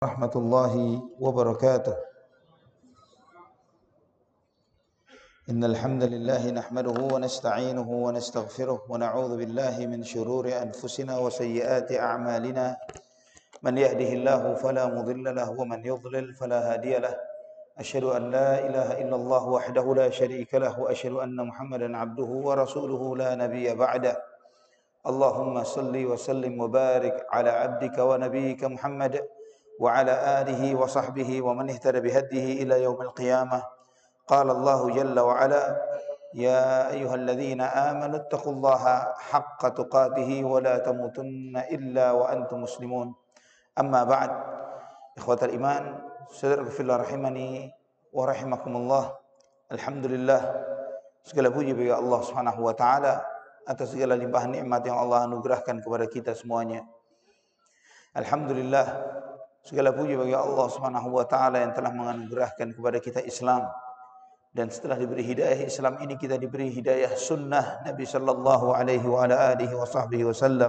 Rahmatullahi wabarakatuh. Innal hamdalillah nahmaduhu wa nasta'inuhu wa nastaghfiruh wa na'udzu billahi min shururi anfusina wa sayyiati a'malina. Man yahdihillahu fala mudilla lahu wa man yudlil fala hadiya lahu. Asyhadu an la ilaha illallah wahdahu la syarika lahu wa asyhadu anna Muhammadan 'abduhu wa rasuluhu la nabiyya ba'dah. Allahumma salli wa sallim wa barik ala 'abdika wa nabiyyika Muhammad وعلى آله وصحبه ومن اهتدى بهديه إلى يوم القيامة. قال الله جل وعلا: يا أيها الذين آمنوا اتقوا الله حق تقاته ولا تموتن إلا وأنتم مسلمون. أما بعد، إخوة الإيمان، saudara fillah rahimani wa rahimakumullah. Alhamdulillah, segala puji bagi Allah Subhanahu wa taala atas segala limpahan nikmat yang Allah anugerahkan kepada kita semuanya. Alhamdulillah, segala puji bagi Allah Subhanahu wa taala yang telah menganugerahkan kepada kita Islam, dan setelah diberi hidayah Islam ini kita diberi hidayah sunnah Nabi sallallahu alaihi wa ala alihi wasallam,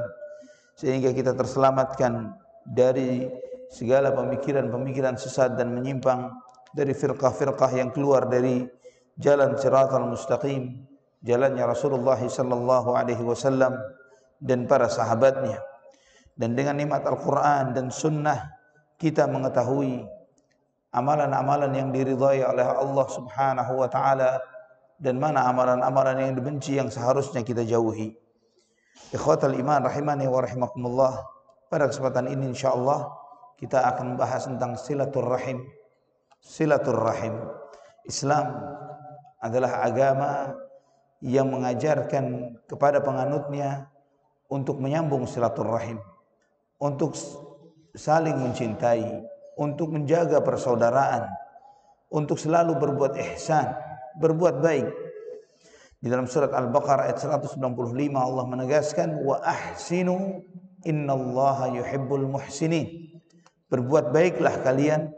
sehingga kita terselamatkan dari segala pemikiran-pemikiran sesat dan menyimpang, dari firqah-firqah yang keluar dari jalan Shiratal Mustaqim, jalannya Rasulullah sallallahu alaihi wasallam dan para sahabatnya. Dan dengan nikmat Al-Qur'an dan sunnah kita mengetahui amalan-amalan yang diridhai oleh Allah Subhanahu wa taala dan mana amalan-amalan yang dibenci yang seharusnya kita jauhi. Ikhwatal iman rahimani wa rahimakumullah. Pada kesempatan ini insyaallah kita akan membahas tentang silaturrahim. Silaturrahim. Islam adalah agama yang mengajarkan kepada penganutnya untuk menyambung silaturrahim, untuk saling mencintai, untuk menjaga persaudaraan, untuk selalu berbuat ihsan, berbuat baik. Di dalam surat Al-Baqarah ayat 195 Allah menegaskan, wa ahsinu innallaha yuhibbul muhsinin. Berbuat baiklah kalian,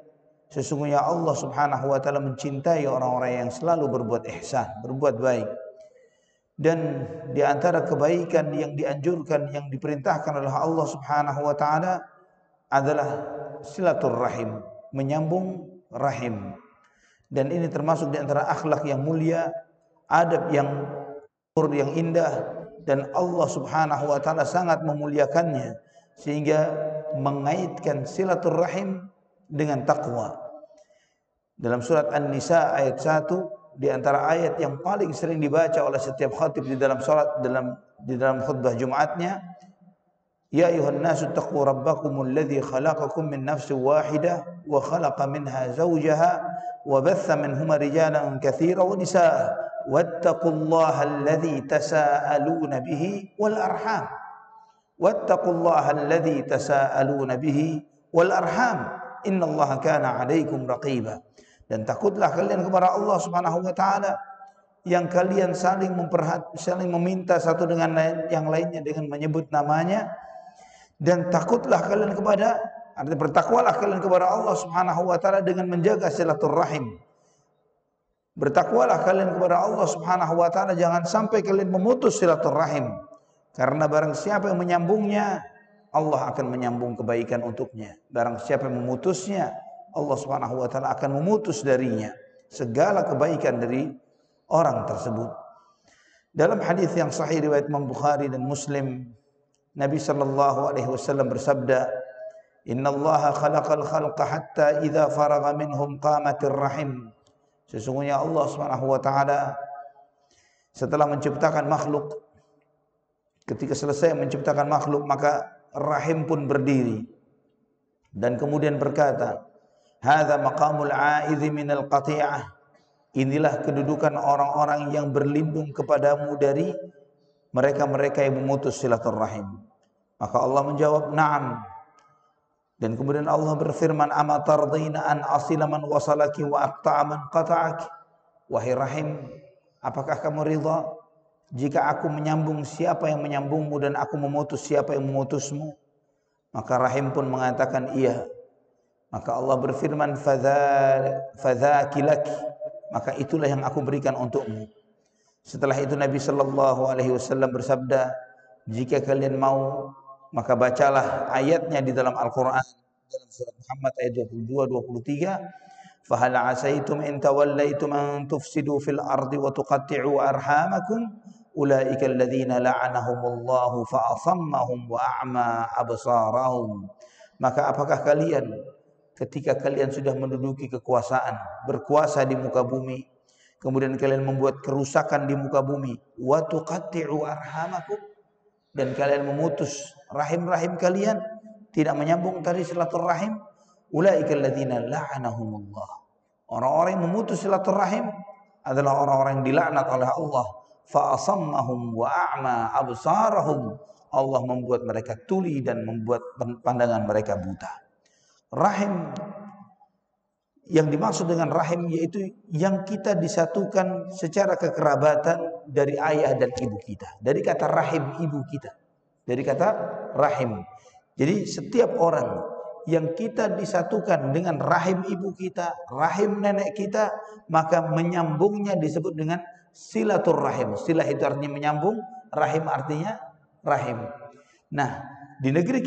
sesungguhnya Allah Subhanahu wa taala mencintai orang-orang yang selalu berbuat ihsan, berbuat baik. Dan di antara kebaikan yang dianjurkan, yang diperintahkan oleh Allah Subhanahu wa taala adalah silaturrahim, menyambung rahim. Dan ini termasuk di antara akhlak yang mulia, adab yang indah, dan Allah Subhanahu wa taala sangat memuliakannya sehingga mengaitkan silaturrahim dengan takwa. Dalam surat An-Nisa ayat 1, di antara ayat yang paling sering dibaca oleh setiap khatib di dalam salat, di dalam khutbah Jumatnya, Ya ayuhan nasu taqu rabbakumul ladzi khalaqakum min nafsin wahidah wa khalaqa minha zawjaha wa batha minhuma rijalan katsiran wa nisaa wattaqullaha alladzi tasaaluna bihi wal arham wattaqullaha alladzi tasaaluna bihi wal arham innallaha kana 'alaikum raqiba. Dan takutlah kalian kepada Allah Subhanahu wa taala yang kalian saling meminta satu dengan yang lainnya dengan menyebut namanya. Dan takutlah kalian kepada, artinya bertakwalah kalian kepada Allah Subhanahu wa taala dengan menjaga silaturrahim. Bertakwalah kalian kepada Allah Subhanahu wa taala, jangan sampai kalian memutus silaturrahim. Karena barang siapa yang menyambungnya, Allah akan menyambung kebaikan untuknya. Barang siapa yang memutusnya, Allah Subhanahu wa taala akan memutus darinya segala kebaikan dari orang tersebut. Dalam hadis yang sahih riwayat Imam Bukhari dan Muslim, Nabi sallallahu alaihi wasallam bersabda, "Innallaha khalaqal khalqa hatta idza faragha minhum qamatir rahim." Sesungguhnya Allah Subhanahu wa taala setelah menciptakan makhluk, ketika selesai menciptakan makhluk, maka rahim pun berdiri dan kemudian berkata, "Hadza maqamul 'aidzi minal qati'ah." Inilah kedudukan orang-orang yang berlindung kepadamu dari mereka-mereka yang memutus silaturrahim. Maka Allah menjawab, "Na'am." Dan kemudian Allah berfirman, "Ama tardina an asila man wasalaki wa aqta'a man qata'aki." Wahai rahim, apakah kamu ridha jika aku menyambung siapa yang menyambungmu dan aku memutus siapa yang memutusmu? Maka rahim pun mengatakan iya. Maka Allah berfirman, "Fadzaki laki." Maka itulah yang aku berikan untukmu. Setelah itu Nabi sallallahu alaihi wasallam bersabda, "Jika kalian mau, maka bacalah ayatnya di dalam Al-Quran. dalam surat Muhammad ayat 22-23, "Fahal 'asaitum in tawallaitum an tufsidu fil ardi wa tuqatti'u arhamakum ulaika alladziina la'anahumullahu fa asammahum wa a'ma absarahum." Maka apakah kalian ketika kalian sudah menduduki kekuasaan, berkuasa di muka bumi, kemudian kalian membuat kerusakan di muka bumi, wa tuqatti'u arhamakum, dan kalian memutus rahim-rahim kalian, tidak menyambung tali silaturahim, ulaika alladzina la'anahumullah. Orang-orang yang memutus silaturahim adalah orang-orang yang dilaknat oleh Allah. Fa asammahum wa a'ma absarahum. Allah membuat mereka tuli dan membuat pandangan mereka buta. Rahim, yang dimaksud dengan rahim yaitu yang kita disatukan secara kekerabatan dari ayah dan ibu kita. Dari kata rahim, ibu kita. Dari kata rahim. Jadi setiap orang yang kita disatukan dengan rahim ibu kita, rahim nenek kita, maka menyambungnya disebut dengan silaturrahim. Silah itu artinya menyambung, rahim artinya rahim. Nah, di negeri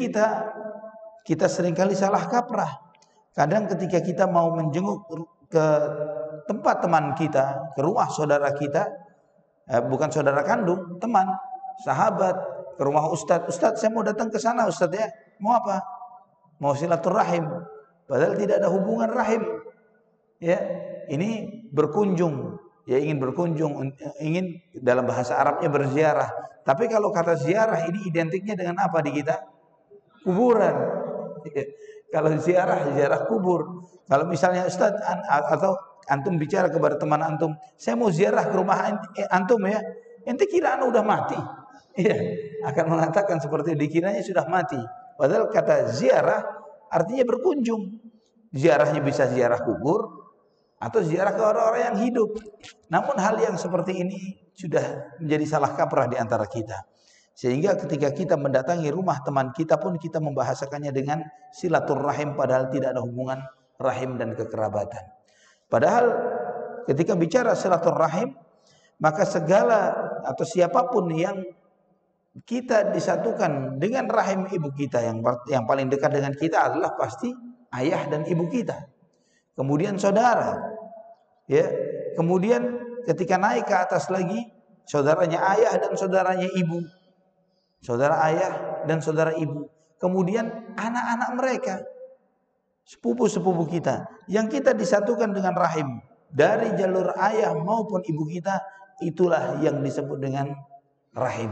kita seringkali salah kaprah. Kadang ketika kita mau menjenguk ke tempat teman kita, ke rumah saudara kita, bukan saudara kandung, teman, sahabat, ke rumah ustadz, "Ustadz, saya mau datang ke sana ustadz ya." Mau apa? Mau silaturahim. Padahal tidak ada hubungan rahim. Ya, ini berkunjung, ya ingin berkunjung, ingin dalam bahasa Arabnya berziarah. Tapi kalau kata ziarah ini identiknya dengan apa di kita? Kuburan. Kalau ziarah kubur. Kalau misalnya Ustaz atau antum bicara kepada teman antum, "Saya mau ziarah ke rumah antum ya." Ente kira anu udah mati. Iya, akan mengatakan seperti dikiranya sudah mati. Padahal kata ziarah artinya berkunjung. Ziarahnya bisa ziarah kubur atau ziarah ke orang-orang yang hidup. Namun hal yang seperti ini sudah menjadi salah kaprah di antara kita. Sehingga ketika kita mendatangi rumah teman kita pun kita membahasakannya dengan silaturrahim, padahal tidak ada hubungan rahim dan kekerabatan. Padahal ketika bicara silaturrahim, maka segala atau siapapun yang kita disatukan dengan rahim ibu kita, yang paling dekat dengan kita adalah pasti ayah dan ibu kita. Kemudian saudara, ya. Kemudian ketika naik ke atas lagi, saudaranya ayah dan saudaranya ibu. Saudara ayah dan saudara ibu. Kemudian anak-anak mereka, sepupu-sepupu kita, yang kita disatukan dengan rahim dari jalur ayah maupun ibu kita, itulah yang disebut dengan rahim.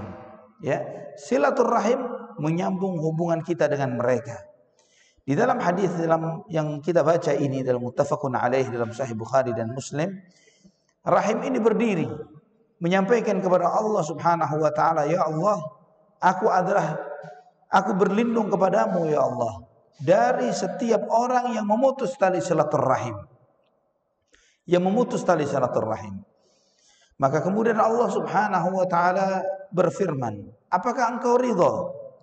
Ya, silaturrahim menyambung hubungan kita dengan mereka. Di dalam hadis yang kita baca ini, dalam muttafaqun alaih dalam Sahih Bukhari dan Muslim, rahim ini berdiri menyampaikan kepada Allah Subhanahu wa taala, "Ya Allah, aku berlindung kepadamu ya Allah dari setiap orang yang memutus tali silaturrahim." Yang memutus tali silaturrahim. Maka kemudian Allah Subhanahu wa taala berfirman, "Apakah engkau ridha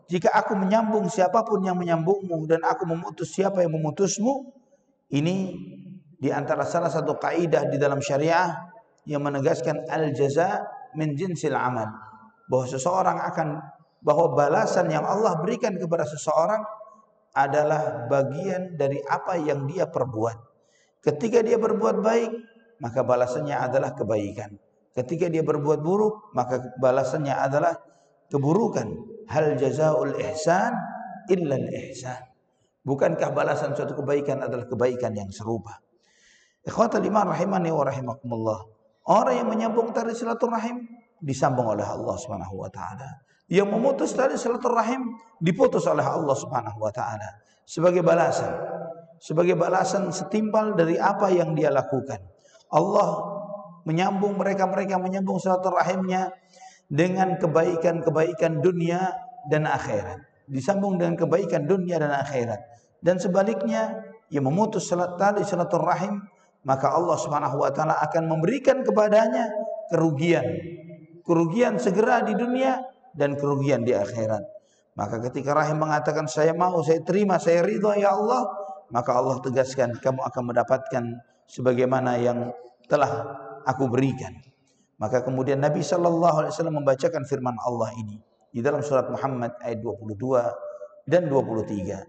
jika aku menyambung siapapun yang menyambungmu dan aku memutus siapa yang memutusmu?" Ini di antara salah satu kaidah di dalam syariah yang menegaskan al-jaza min jinsil amal. Bahwa balasan yang Allah berikan kepada seseorang adalah bagian dari apa yang dia perbuat. Ketika dia berbuat baik, maka balasannya adalah kebaikan. Ketika dia berbuat buruk, maka balasannya adalah keburukan. Hal jazaul ihsan illa al-ihsan. Bukankah balasan suatu kebaikan adalah kebaikan yang serupa? Ikhwatal iman rahimani wa rahimakumullah. Orang yang menyambung tali silaturahim disambung oleh Allah Subhanahu wa taala. Yang memutus tali silaturahim diputus oleh Allah Subhanahu wa taala sebagai balasan setimpal dari apa yang dia lakukan. Allah menyambung mereka menyambung silaturahimnya dengan kebaikan dunia dan akhirat. Disambung dengan kebaikan dunia dan akhirat. Dan sebaliknya, yang memutus tali silaturahim, maka Allah Subhanahu wa taala akan memberikan kepadanya kerugian segera di dunia dan kerugian di akhirat. Maka ketika rahim mengatakan, "Saya mau, saya terima, saya ridha ya Allah," maka Allah tegaskan, "Kamu akan mendapatkan sebagaimana yang telah aku berikan." Maka kemudian Nabi sallallahu alaihi wasallam membacakan firman Allah ini di dalam surat Muhammad ayat 22 dan 23.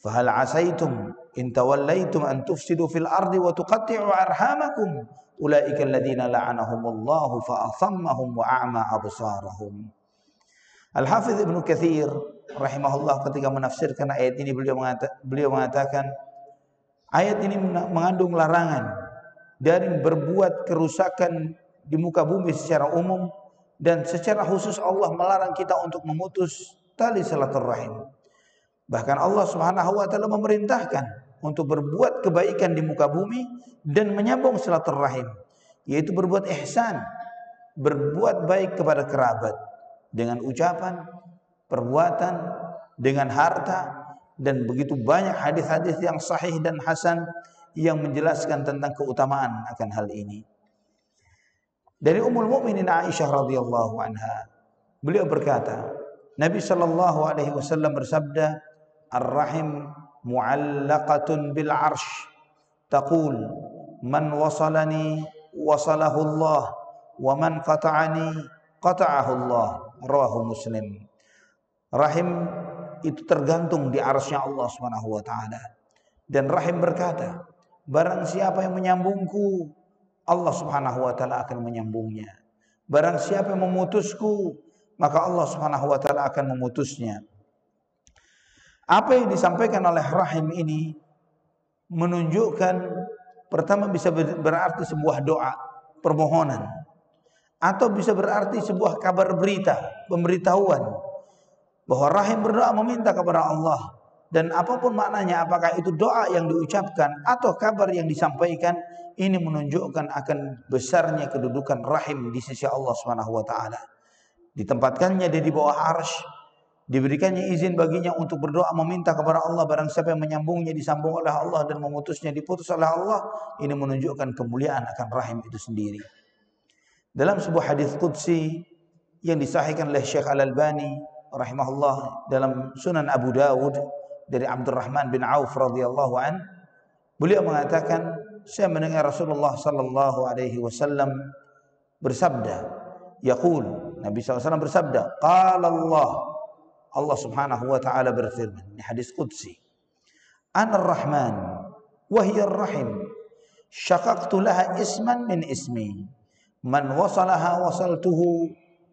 Fahal asaitum in tawallaitum an tufsidu fil ardi wa tuqatti'u arhamakum ulaika alladziina la'anahumullahu fa asammahum wa a'ma absarahum. Al-Hafidz Ibnu Katsir rahimahullah ketika menafsirkan ayat ini beliau mengatakan ayat ini mengandung larangan dari berbuat kerusakan di muka bumi secara umum, dan secara khusus Allah melarang kita untuk memutus tali silaturahim. Bahkan Allah Subhanahu wa taala memerintahkan untuk berbuat kebaikan di muka bumi dan menyambung silaturahim, yaitu berbuat ihsan, berbuat baik kepada kerabat dengan ucapan, perbuatan, dengan harta, dan begitu banyak hadis-hadis yang sahih dan hasan yang menjelaskan tentang keutamaan akan hal ini. Dari Ummul Mukminin Aisyah radhiyallahu anha, beliau berkata, Nabi sallallahu alaihi wasallam bersabda, "Ar-rahim mu'allaqatun bil 'arsy, taqul man wasalani wasalahu Allah wa man qata'ani qata'ahu Allah." Rawahu Muslim. Rahim itu tergantung di arsy-Nya Allah Subhanahu wa taala. Dan rahim berkata, barang siapa yang menyambungku, Allah Subhanahu wa taala akan menyambungnya. Barang siapa yang memutusku, maka Allah Subhanahu wa taala akan memutusnya. Apa yang disampaikan oleh rahim ini menunjukkan, pertama bisa berarti sebuah doa, permohonan, atau bisa berarti sebuah kabar berita, pemberitahuan bahwa rahim berdoa meminta kepada Allah. Dan apapun maknanya, apakah itu doa yang diucapkan atau kabar yang disampaikan, ini menunjukkan akan besarnya kedudukan rahim di sisi Allah Subhanahu wa taala. Ditempatkannya dia di bawah arsy, diberikannya izin baginya untuk berdoa meminta kepada Allah. Barang siapa yang menyambungnya disambung oleh Allah, dan memutusnya diputus oleh Allah. Ini menunjukkan kemuliaan akan rahim itu sendiri. Dalam sebuah hadis qudsi yang disahihkan oleh Syekh Al-Albani rahimahullah dalam Sunan Abu Dawud dari Abdurrahman bin Auf radhiyallahu an, beliau mengatakan, saya mendengar Rasulullah sallallahu alaihi wasallam bersabda, yaqul, Nabi sallallahu alaihi wasallam bersabda, qala Allah, Allah Subhanahu wa taala berfirman, ini hadis qudsi, Ana ar-Rahman wa hiya ar-Rahim, syaqaqtu laha isman min ismi, man wasalaha wasaltuhu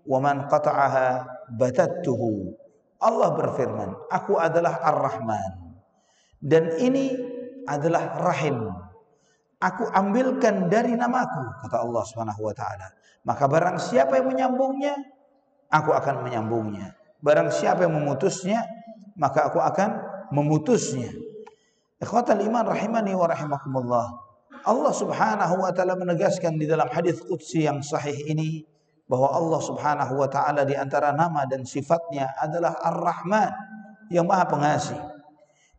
wa man qata'aha batattuhu. Allah berfirman, aku adalah Ar-Rahman dan ini adalah Rahim. Aku ambilkan dari namaku, kata Allah Subhanahu wa taala. Maka barang siapa yang menyambungnya, aku akan menyambungnya. Barang siapa yang memutusnya, maka aku akan memutusnya. Ikhwatal iman rahimani wa rahimakumullah. Allah Subhanahu wa taala menegaskan di dalam hadis qudsi yang sahih ini bahwa Allah Subhanahu wa taala di antara nama dan sifatnya adalah Ar-Rahman, yang Maha Pengasih.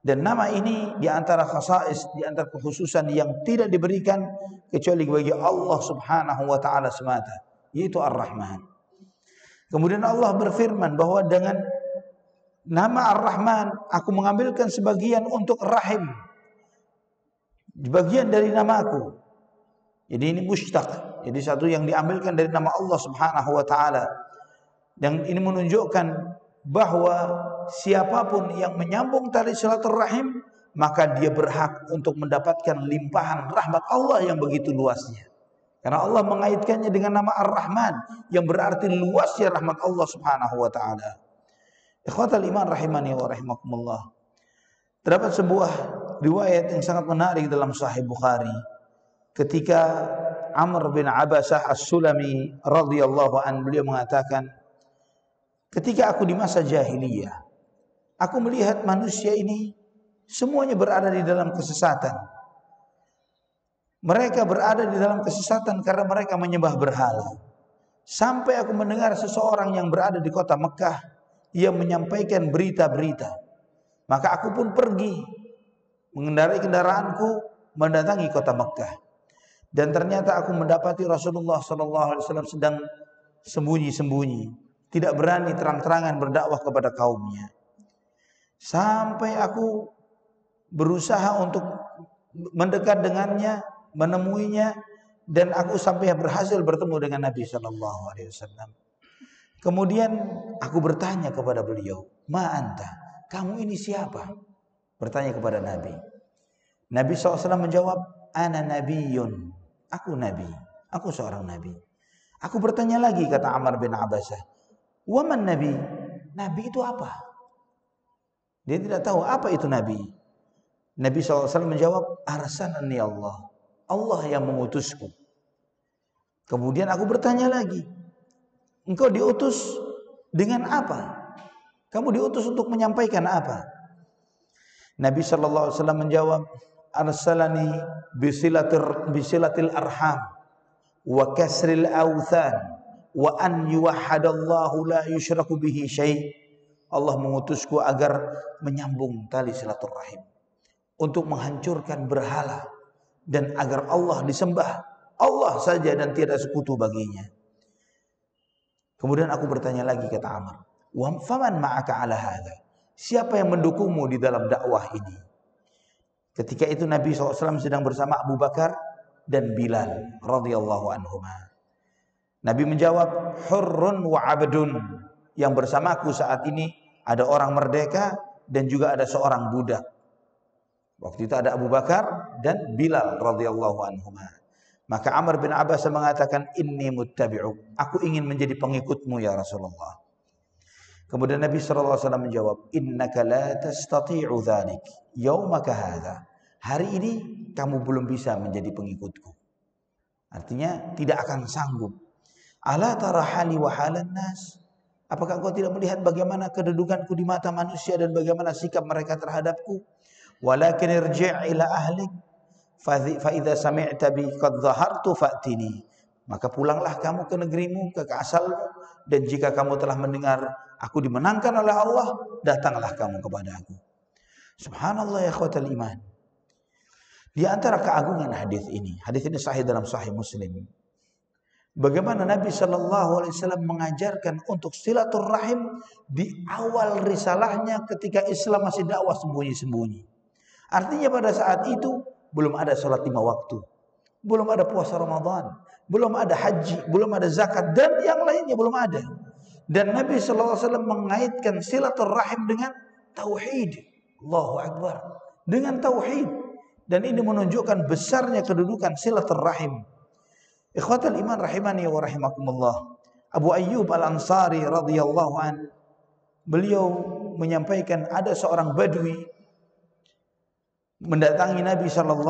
Dan nama ini di antara khasais, di antara kekhususan yang tidak diberikan kecuali bagi Allah Subhanahu wa taala semata, yaitu Ar-Rahman. Kemudian Allah berfirman bahwa dengan nama Ar-Rahman aku mengambilkan sebagian untuk rahim, bagian dari namaku. Jadi ini mushtaq, jadi satu yang diambilkan dari nama Allah Subhanahu wa taala. Dan ini menunjukkan bahwa siapapun yang menyambung tali silaturahim, maka dia berhak untuk mendapatkan limpahan rahmat Allah yang begitu luasnya. Karena Allah mengaitkannya dengan nama Ar-Rahman, yang berarti luasnya rahmat Allah Subhanahu wa taala. Ikhwatal iman rahimani wa rahimakumullah. Terdapat sebuah riwayat yang sangat menarik dalam Sahih Bukhari, ketika Amr bin Abasah As-Sulami radhiyallahu an, beliau mengatakan, ketika aku di masa jahiliyah, aku melihat manusia ini semuanya berada di dalam kesesatan. Mereka berada di dalam kesesatan karena mereka menyembah berhala. Sampai aku mendengar seseorang yang berada di kota Mekah yang menyampaikan berita-berita. Maka aku pun pergi mengendarai kendaraanku mendatangi kota Mekah. Dan ternyata aku mendapati Rasulullah SAW sedang sembunyi-sembunyi, tidak berani terang-terangan berdakwah kepada kaumnya. Sampai aku berusaha untuk mendekat dengannya, menemuinya, dan aku sampai berhasil bertemu dengan Nabi SAW. Kemudian aku bertanya kepada beliau, Ma anta, kamu ini siapa? bertanya kepada Nabi. Nabi SAW menjawab, ana nabiyyun, aku nabi, aku seorang nabi. Aku bertanya lagi, kata Ammar bin Abbasah, waman nabi, nabi itu apa? Dia tidak tahu apa itu nabi. Nabi SAW menjawab, arsalani Allah, Allah yang mengutusku. Kemudian aku bertanya lagi, engkau diutus dengan apa? Kamu diutus untuk menyampaikan apa? Nabi SAW menjawab, arsalani bisilatil arham wa kasril awthan wa an yuwahhadallahu la yusyraku bihi syai'. Allah mengutusku agar menyambung tali silaturahim, untuk menghancurkan berhala, dan agar Allah disembah Allah saja dan tiada sekutu baginya. Kemudian aku bertanya lagi, kata Ammar, wa faman ma'aka ala hadha, siapa yang mendukungmu di dalam dakwah ini? Ketika itu Nabi SAW sedang bersama Abu Bakar dan Bilal radhiyallahu anhuma. Nabi menjawab, hurrun wa abdun, yang bersamaku saat ini ada orang merdeka dan juga ada seorang budak. Waktu itu ada Abu Bakar dan Bilal radhiyallahu anhuma. Maka Ammar bin Abbas mengatakan, inni muttabi'uk, aku ingin menjadi pengikutmu ya Rasulullah. Kemudian Nabi SAW menjawab, innaka la tastati'u dhalik yaumaka hadha, hari ini kamu belum bisa menjadi pengikutku. Artinya tidak akan sanggup. Ala tara hali wa halan nas, apakah engkau tidak melihat bagaimana kedudukanku di mata manusia dan bagaimana sikap mereka terhadapku? Walakin irji' ila ahlik fa idza sami'ta bi qad dhahartu fa'tini, maka pulanglah kamu ke negerimu, ke asalmu, dan jika kamu telah mendengar aku dimenangkan oleh Allah, datanglah kamu kepada aku. Subhanallah ya ikhwatal iman. Di antara keagungan hadis ini sahih dalam Sahih Muslim, bagaimana Nabi SAW mengajarkan untuk silaturahim di awal risalahnya ketika Islam masih dakwah sembunyi-sembunyi. Artinya pada saat itu belum ada sholat 5 waktu, belum ada puasa Ramadan, belum ada haji, belum ada zakat, dan yang lainnya belum ada. Dan Nabi SAW mengaitkan silaturahim dengan tauhid. Allahu Akbar. Dengan tauhid. Dan ini menunjukkan besarnya kedudukan silaturahim. Ikhwatal iman rahimani wa rahimakumullah. Abu Ayyub Al-Ansari radhiyallahu an, beliau menyampaikan ada seorang badui mendatangi Nabi SAW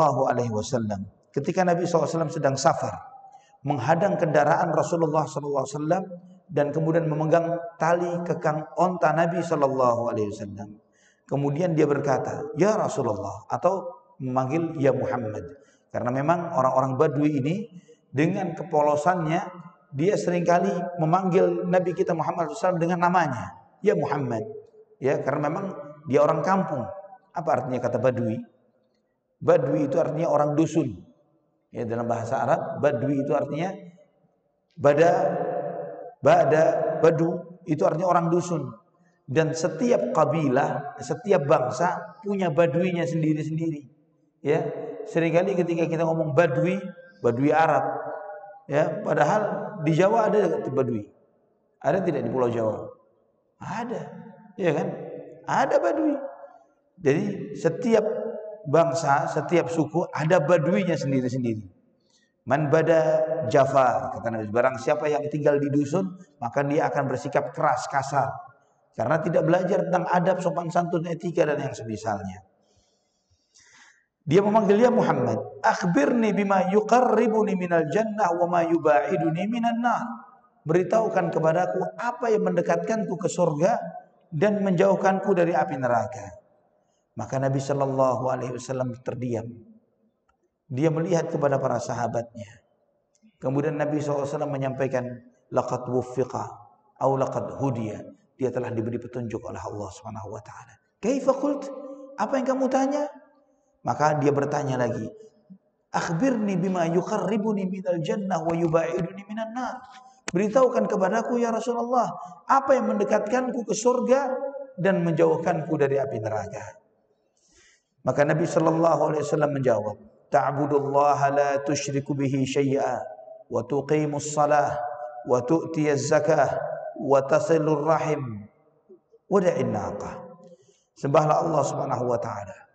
ketika Nabi SAW sedang safar, menghadang kendaraan Rasulullah SAW dan kemudian memegang tali kekang onta Nabi SAW. Kemudian dia berkata, ya Rasulullah, atau memanggil ya Muhammad, karena memang orang-orang Badui ini dengan kepolosannya dia seringkali memanggil Nabi kita Muhammad SAW dengan namanya, ya Muhammad, ya, karena memang dia orang kampung. Apa artinya kata Badui? Badui itu artinya orang dusun. Ya, dalam bahasa Arab, Badui itu artinya badu itu artinya orang dusun. Dan setiap kabilah, setiap bangsa punya baduinya sendiri-sendiri. Ya, seringkali ketika kita ngomong Badui, Badui Arab, ya, padahal di Jawa ada Badui. Ada tidak di Pulau Jawa? Ada, ya kan? Ada Badui. Jadi setiap bangsa, setiap suku ada baduinya sendiri-sendiri. Man bada Jafar, kata Nabi, barang siapa yang tinggal di dusun, maka dia akan bersikap keras, kasar, karena tidak belajar tentang adab, sopan santun, etika, dan yang semisalnya. Dia memanggil ya Muhammad, akhbirni bima yuqarribuni minal jannah wa ma yubaiduni minan nar. Beritahukan kepadaku apa yang mendekatkanku ke surga dan menjauhkanku dari api neraka. Maka Nabi SAW terdiam. Dia melihat kepada para sahabatnya. Kemudian Nabi SAW menyampaikan, laqad wuffiqa aw laqad hudiya. Dia telah diberi petunjuk oleh Allah Subhanahu wa taala. Kaifa qult? Apa yang kamu tanya? Maka dia bertanya lagi, akhbirni bima yuqarribuni minal jannah wa yubaiduni minan nar. Beritahukan kepadaku ya Rasulullah, apa yang mendekatkanku ke surga dan menjauhkanku dari api neraka. Maka Nabi SAW menjawab, ta'budullaha la tusyriku bihi syai'a wa tuqimus salah wa tu'tiyaz zakah wa tasilur rahim wa da'in naqah. Sembahlah Allah Subhanahu wa taala.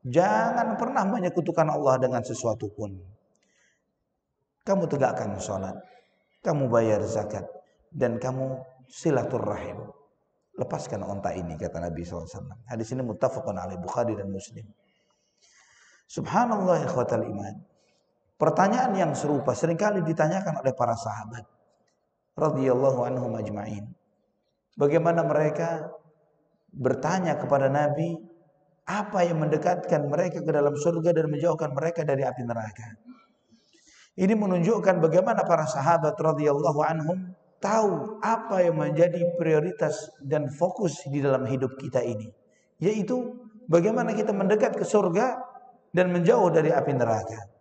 Jangan pernah menyekutukan Allah dengan sesuatu pun. Kamu tegakkan salat, kamu bayar zakat, dan kamu silaturrahim. Lepaskan onta ini, kata Nabi SAW. Hadis ini muttafaqun alaih, Bukhari dan Muslim. Subhanallah ikhwatal iman. Pertanyaan yang serupa seringkali ditanyakan oleh para sahabat radhiyallahu anhum ajma'in. Bagaimana mereka bertanya kepada Nabi, apa yang mendekatkan mereka ke dalam surga dan menjauhkan mereka dari api neraka. Ini menunjukkan bagaimana para sahabat radhiyallahu anhum tahu apa yang menjadi prioritas dan fokus di dalam hidup kita ini, yaitu bagaimana kita mendekat ke surga dan menjauh dari api neraka.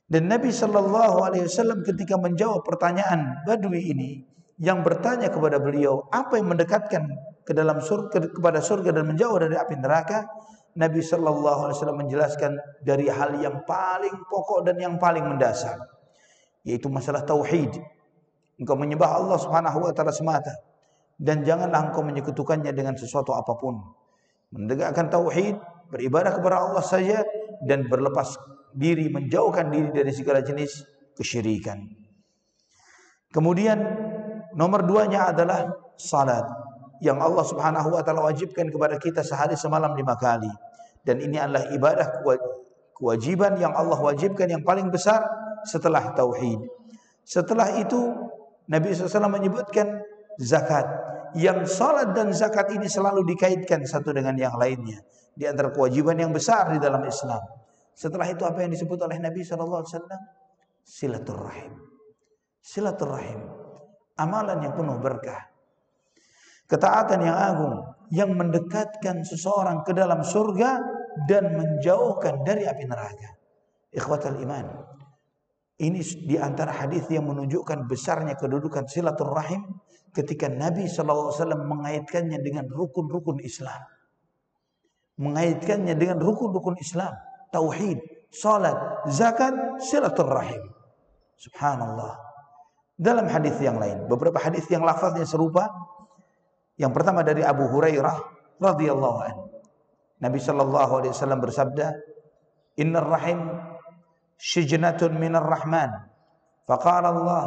Dan Nabi Shallallahu Alaihi Wasallam ketika menjawab pertanyaan Badui ini yang bertanya kepada beliau apa yang mendekatkan ke dalam surga, kepada surga dan menjauh dari api neraka, Nabi Shallallahu Alaihi Wasallam menjelaskan dari hal yang paling pokok dan yang paling mendasar, yaitu masalah tauhid. Engkau menyembah Allah Subhanahu wa taala semata dan janganlah engkau menyekutukannya dengan sesuatu apapun. Menegakkan tauhid, beribadah kepada Allah saja dan berlepas diri, menjauhkan diri dari segala jenis kesyirikan. Kemudian nomor 2-nya adalah salat yang Allah Subhanahu wa taala wajibkan kepada kita sehari semalam 5 kali. Dan ini adalah ibadah kewajiban yang Allah wajibkan yang paling besar setelah tauhid. Setelah itu Nabi SAW menyebutkan zakat, yang salat dan zakat ini selalu dikaitkan satu dengan yang lainnya di antara kewajiban yang besar di dalam Islam. Setelah itu apa yang disebut oleh Nabi SAW? Silaturrahim. Silaturrahim, amalan yang penuh berkah, ketaatan yang agung yang mendekatkan seseorang ke dalam surga dan menjauhkan dari api neraka. Ikhwatal iman, ini di antara hadis yang menunjukkan besarnya kedudukan silaturrahim ketika Nabi SAW mengaitkannya dengan rukun-rukun Islam. Mengaitkannya dengan rukun-rukun Islam. Tauhid, salat, zakat, silaturrahim. Subhanallah. Dalam hadis yang lain, beberapa hadis yang lafaznya serupa. Yang pertama dari Abu Hurairah radhiyallahu anhu. Nabi sallallahu alaihi wasallam bersabda, "Innar rahim shijnatun minar rahman." Faqala Allah,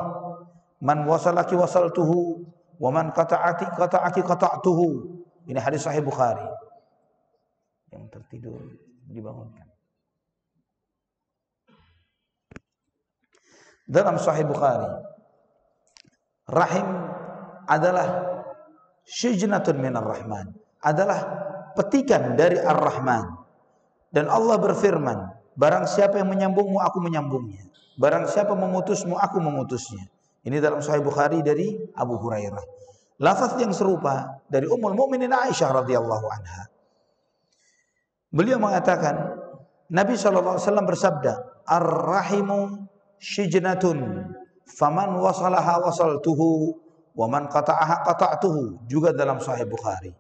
"Man wasalaki wasaltuhu, wa man qata'aki qata'tuhu." Ini hadis sahih Bukhari. Yang tertidur dibangunkan. Dalam Sahih Bukhari, rahim adalah syijnatun minar rahman, adalah petikan dari ar-Rahman. Dan Allah berfirman, barang siapa yang menyambungmu, aku menyambungnya. Barang siapa memutusmu, aku memutusnya. Ini dalam Sahih Bukhari dari Abu Hurairah. Lafaz yang serupa dari Ummul Mukminin Aisyah radhiyallahu anha. Beliau mengatakan, Nabi SAW bersabda, ar-rahimu syijnatun faman wasalaha wasaltuhu wa man qata'aha qata'tuhu, juga dalam Sahih Bukhari.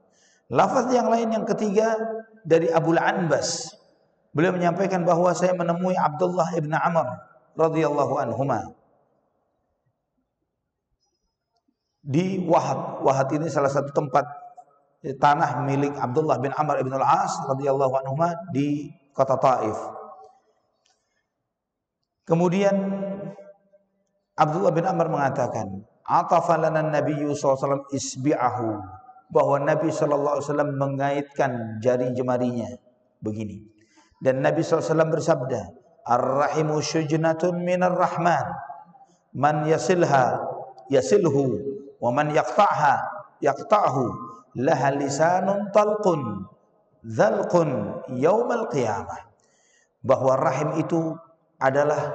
Lafaz yang lain yang ketiga dari Abu Anbas. Beliau menyampaikan bahwa saya menemui Abdullah ibn Amr radhiyallahu anhuma di Wahad. Wahad ini salah satu tempat tanah milik Abdullah bin Amr ibn al-As radhiyallahu anhuma di kota Taif. Kemudian Abdullah bin Amr mengatakan, atafa lana Nabiyyu SAW isbi'ahu, bahwa Nabi SAW mengaitkan jari jemarinya begini. Dan Nabi SAW bersabda, ar-rahimu syujnatun minar rahman, man yasilha yasilhu, wa man yaqta'ha yaqta'hu, laha lisanun talqun dzalqun yaumal qiyamah. Bahwa rahim itu adalah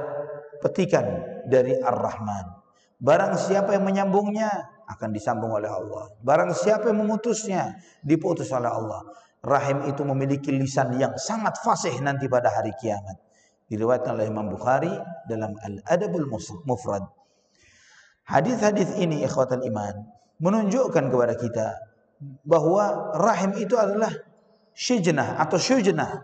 petikan dari Ar-Rahman. Barang siapa yang menyambungnya akan disambung oleh Allah. Barang siapa yang memutusnya diputus oleh Allah. Rahim itu memiliki lisan yang sangat fasih nanti pada hari kiamat. Diriwayatkan oleh Imam Bukhari dalam Al-Adabul Mufrad. Hadis-hadis ini ikhwatal iman menunjukkan kepada kita bahwa rahim itu adalah syijnah atau syujnah,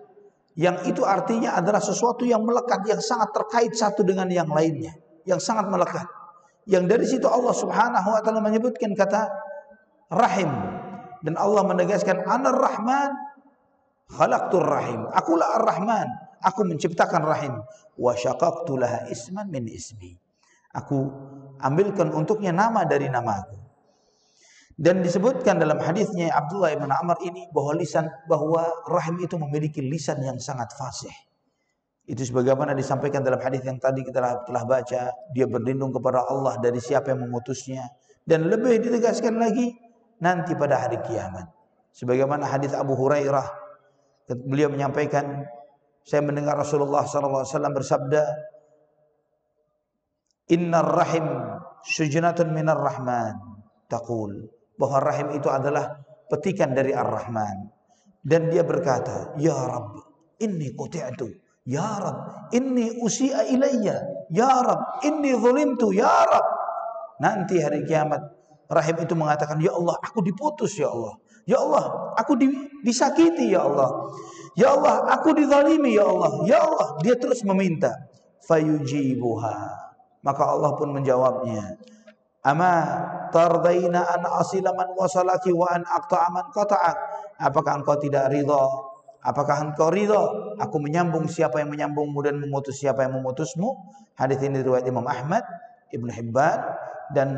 yang itu artinya adalah sesuatu yang melekat, yang sangat terkait satu dengan yang lainnya, yang sangat melekat. Yang dari situ Allah Subhanahu wa taala menyebutkan kata rahim Dan Allah menegaskan, Anar Rahman khalaqtur rahim. Akulah Ar-Rahman, aku menciptakan rahim. Wa syaqaqtu laha isman min ismi. Aku ambilkan untuknya nama dari namaku. Dan disebutkan dalam hadisnya Abdullah bin Amr ini bahwa rahim itu memiliki lisan yang sangat fasih. Itu sebagaimana disampaikan dalam hadis yang tadi kita telah baca, dia berlindung kepada Allah dari siapa yang memutusnya. Dan lebih ditegaskan lagi nanti pada hari kiamat. Sebagaimana hadis Abu Hurairah, beliau menyampaikan, saya mendengar Rasulullah SAW bersabda, Innar rahim sujnatun minar rahman taqul, bahwa rahim itu adalah petikan dari Ar-Rahman. Dan dia berkata, Ya Rabb, inni quti'tu, Ya Rabb, inni usi'a ilayya, Ya Rabb, inni zulimtu, Ya Rabb. Nanti hari kiamat rahim itu mengatakan, Ya Allah, aku diputus, Ya Allah. Ya Allah, aku disakiti, Ya Allah. Ya Allah, aku dizalimi, Ya Allah. Ya Allah, dia terus meminta. Fayujibuha. Maka Allah pun menjawabnya, Ama tardaina an asila man wasalaki wa an aqta'a man qata'ak. Apakah engkau tidak ridha? Apakah engkau ridha aku menyambung siapa yang menyambungmu dan memutus siapa yang memutusmu? Hadis ini riwayat Imam Ahmad, Ibnu Hibban, dan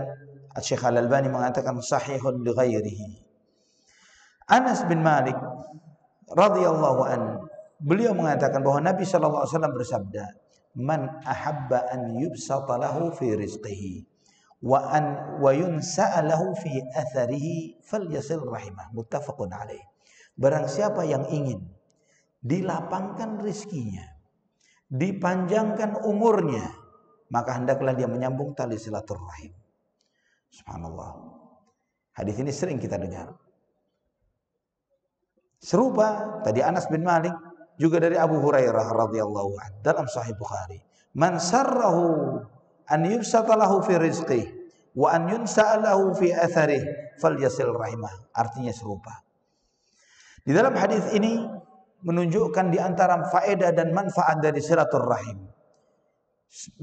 Syekh Al-Albani mengatakan sahihun li ghairihi. Anas bin Malik radhiyallahu anhu, beliau mengatakan bahwa Nabi sallallahu alaihi wasallam bersabda, Man ahabba an yubsata lahu fi rizqihi wa yunsa'a lahu fi atharihi falyasil rahimah. Muttafaqun alaih. Barang siapa yang ingin dilapangkan rizkinya, dipanjangkan umurnya, maka hendaklah dia menyambung tali silaturahim. Subhanallah. Hadis ini sering kita dengar. Serupa tadi Anas bin Malik, juga dari Abu Hurairah radhiyallahu anhu dalam Sahih Bukhari. Man sarrahu an yubsata lahu fi rizqihi wa an yunsa'a lahu fi atharihi falyasil rahimah. Artinya serupa. Di dalam hadis ini menunjukkan di antara faedah dan manfaat dari silaturahim.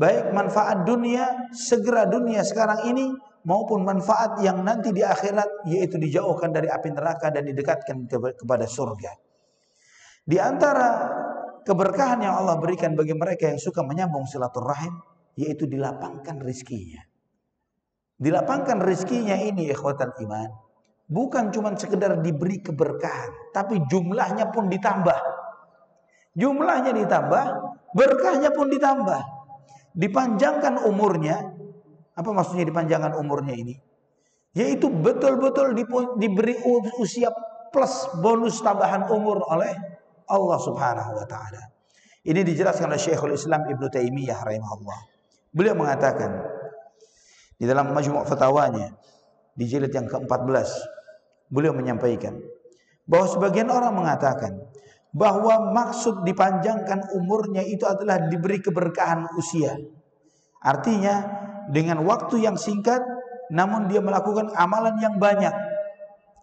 Baik manfaat dunia, segera dunia sekarang ini, maupun manfaat yang nanti di akhirat, yaitu dijauhkan dari api neraka dan didekatkan kepada surga. Di antara keberkahan yang Allah berikan bagi mereka yang suka menyambung silaturahim, yaitu dilapangkan rizkinya. Dilapangkan rizkinya ini, ikhwatan iman, bukan cuma sekedar diberi keberkahan, tapi jumlahnya pun ditambah. Jumlahnya ditambah, berkahnya pun ditambah. Dipanjangkan umurnya. Apa maksudnya dipanjangkan umurnya ini? Yaitu betul-betul diberi usia plus bonus tambahan umur oleh Allah Subhanahu wa taala. Ini dijelaskan oleh Syekhul Islam Ibnu Taimiyah rahimahullah. Beliau mengatakan di dalam Majmu' Fatawanya di jilid yang ke-14, beliau menyampaikan bahwa sebagian orang mengatakan bahwa maksud dipanjangkan umurnya itu adalah diberi keberkahan usia. Artinya dengan waktu yang singkat namun dia melakukan amalan yang banyak.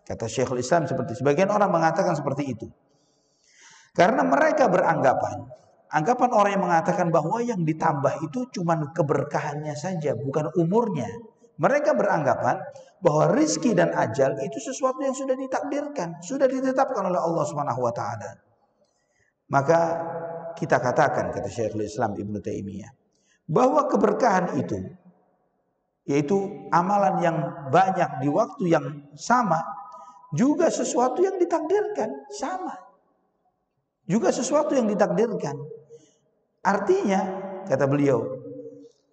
Kata Syekhul Islam seperti sebagian orang mengatakan seperti itu. Karena mereka anggapan orang yang mengatakan bahwa yang ditambah itu cuma keberkahannya saja, bukan umurnya. Mereka beranggapan bahwa rizki dan ajal itu sesuatu yang sudah ditakdirkan, sudah ditetapkan oleh Allah Subhanahu wa taala. Maka kita katakan, kata Syekhul Islam Ibnu Taimiyah, bahwa keberkahan itu, yaitu amalan yang banyak di waktu yang sama, juga sesuatu yang ditakdirkan, sama. Juga sesuatu yang ditakdirkan. Artinya, kata beliau,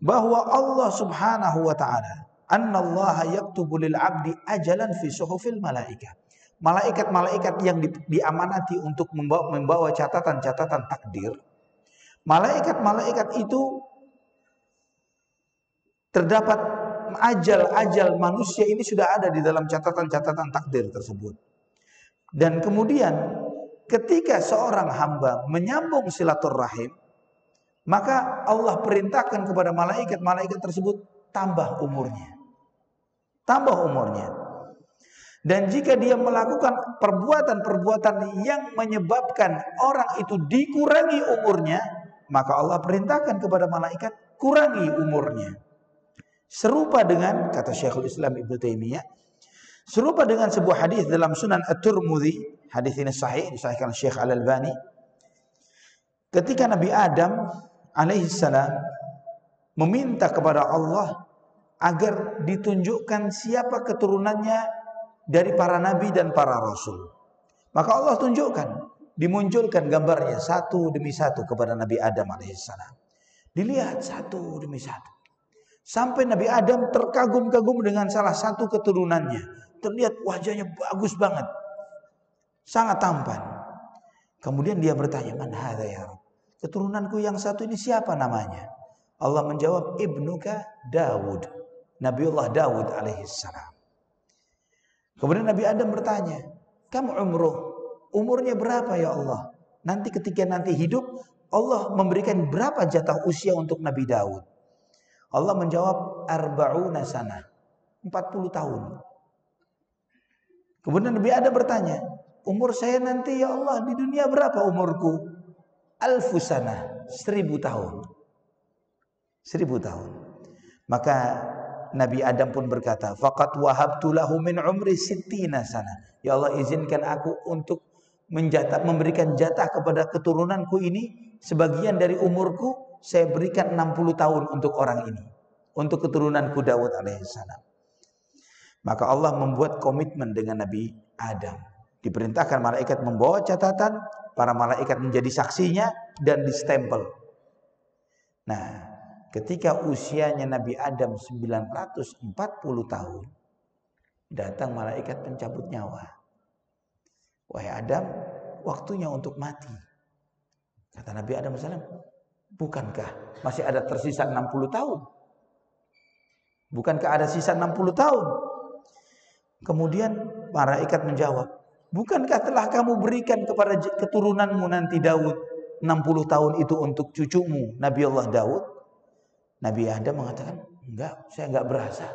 bahwa Allah Subhanahu wa taala, annallaha yaktubu lil 'abdi ajalan fi suhufil malaikah. Malaikat-malaikat yang diamanati untuk membawa catatan-catatan takdir. Malaikat-malaikat itu terdapat ajal manusia ini sudah ada di dalam catatan-catatan takdir tersebut. Dan kemudian ketika seorang hamba menyambung silaturahim, maka Allah perintahkan kepada malaikat-malaikat tersebut tambah umurnya. Tambah umurnya. Dan jika dia melakukan perbuatan-perbuatan yang menyebabkan orang itu dikurangi umurnya, maka Allah perintahkan kepada malaikat kurangi umurnya. Serupa dengan, kata Syekhul Islam Ibnu Taimiyah, Serupa dengan sebuah hadis dalam Sunan At-Tirmidzi, hadis ini sahih disahihkan Syekh Al-Albani. Ketika Nabi Adam alaihissalam meminta kepada Allah agar ditunjukkan siapa keturunannya dari para nabi dan para rasul, maka Allah tunjukkan, dimunculkan gambarnya satu demi satu kepada Nabi Adam alaihissalam. Dilihat satu demi satu, sampai Nabi Adam terkagum-kagum dengan salah satu keturunannya. Terlihat wajahnya bagus banget, sangat tampan. Kemudian dia bertanya, "Man hadza ya Rabb? Keturunanku yang satu ini siapa namanya?" Allah menjawab, "Ibnuka Dawud." Nabiullah Dawud alaihissalam. Kemudian Nabi Adam bertanya, "Kam umurnya berapa ya Allah? Nanti ketika nanti hidup, Allah memberikan berapa jatah usia untuk Nabi Dawud?" Allah menjawab, "Arba'una sana." 40 tahun. Kemudian Nabi Adam bertanya, "Umur saya nanti ya Allah di dunia berapa umurku?" Alfu sana, 1000 tahun. 1000 tahun. Maka Nabi Adam pun berkata, "Faqad wahabtu lahu min umri sittina sana." Ya Allah, izinkan aku untuk memberikan jatah kepada keturunanku ini, sebagian dari umurku saya berikan 60 tahun untuk orang ini, untuk keturunanku Daud alaihissalam. Maka Allah membuat komitmen dengan Nabi Adam. Diperintahkan malaikat membawa catatan, para malaikat menjadi saksinya dan distempel. Nah, ketika usianya Nabi Adam 940 tahun, datang malaikat pencabut nyawa. "Wahai Adam, waktunya untuk mati." Kata Nabi Adam SAW, "Bukankah masih ada tersisa 60 tahun? Bukankah ada sisa 60 tahun?" Kemudian malaikat menjawab, "Bukankah telah kamu berikan kepada keturunanmu nanti Daud 60 tahun itu untuk cucumu Nabi Allah Daud?" Nabi Adam mengatakan, "Enggak, saya enggak berasa.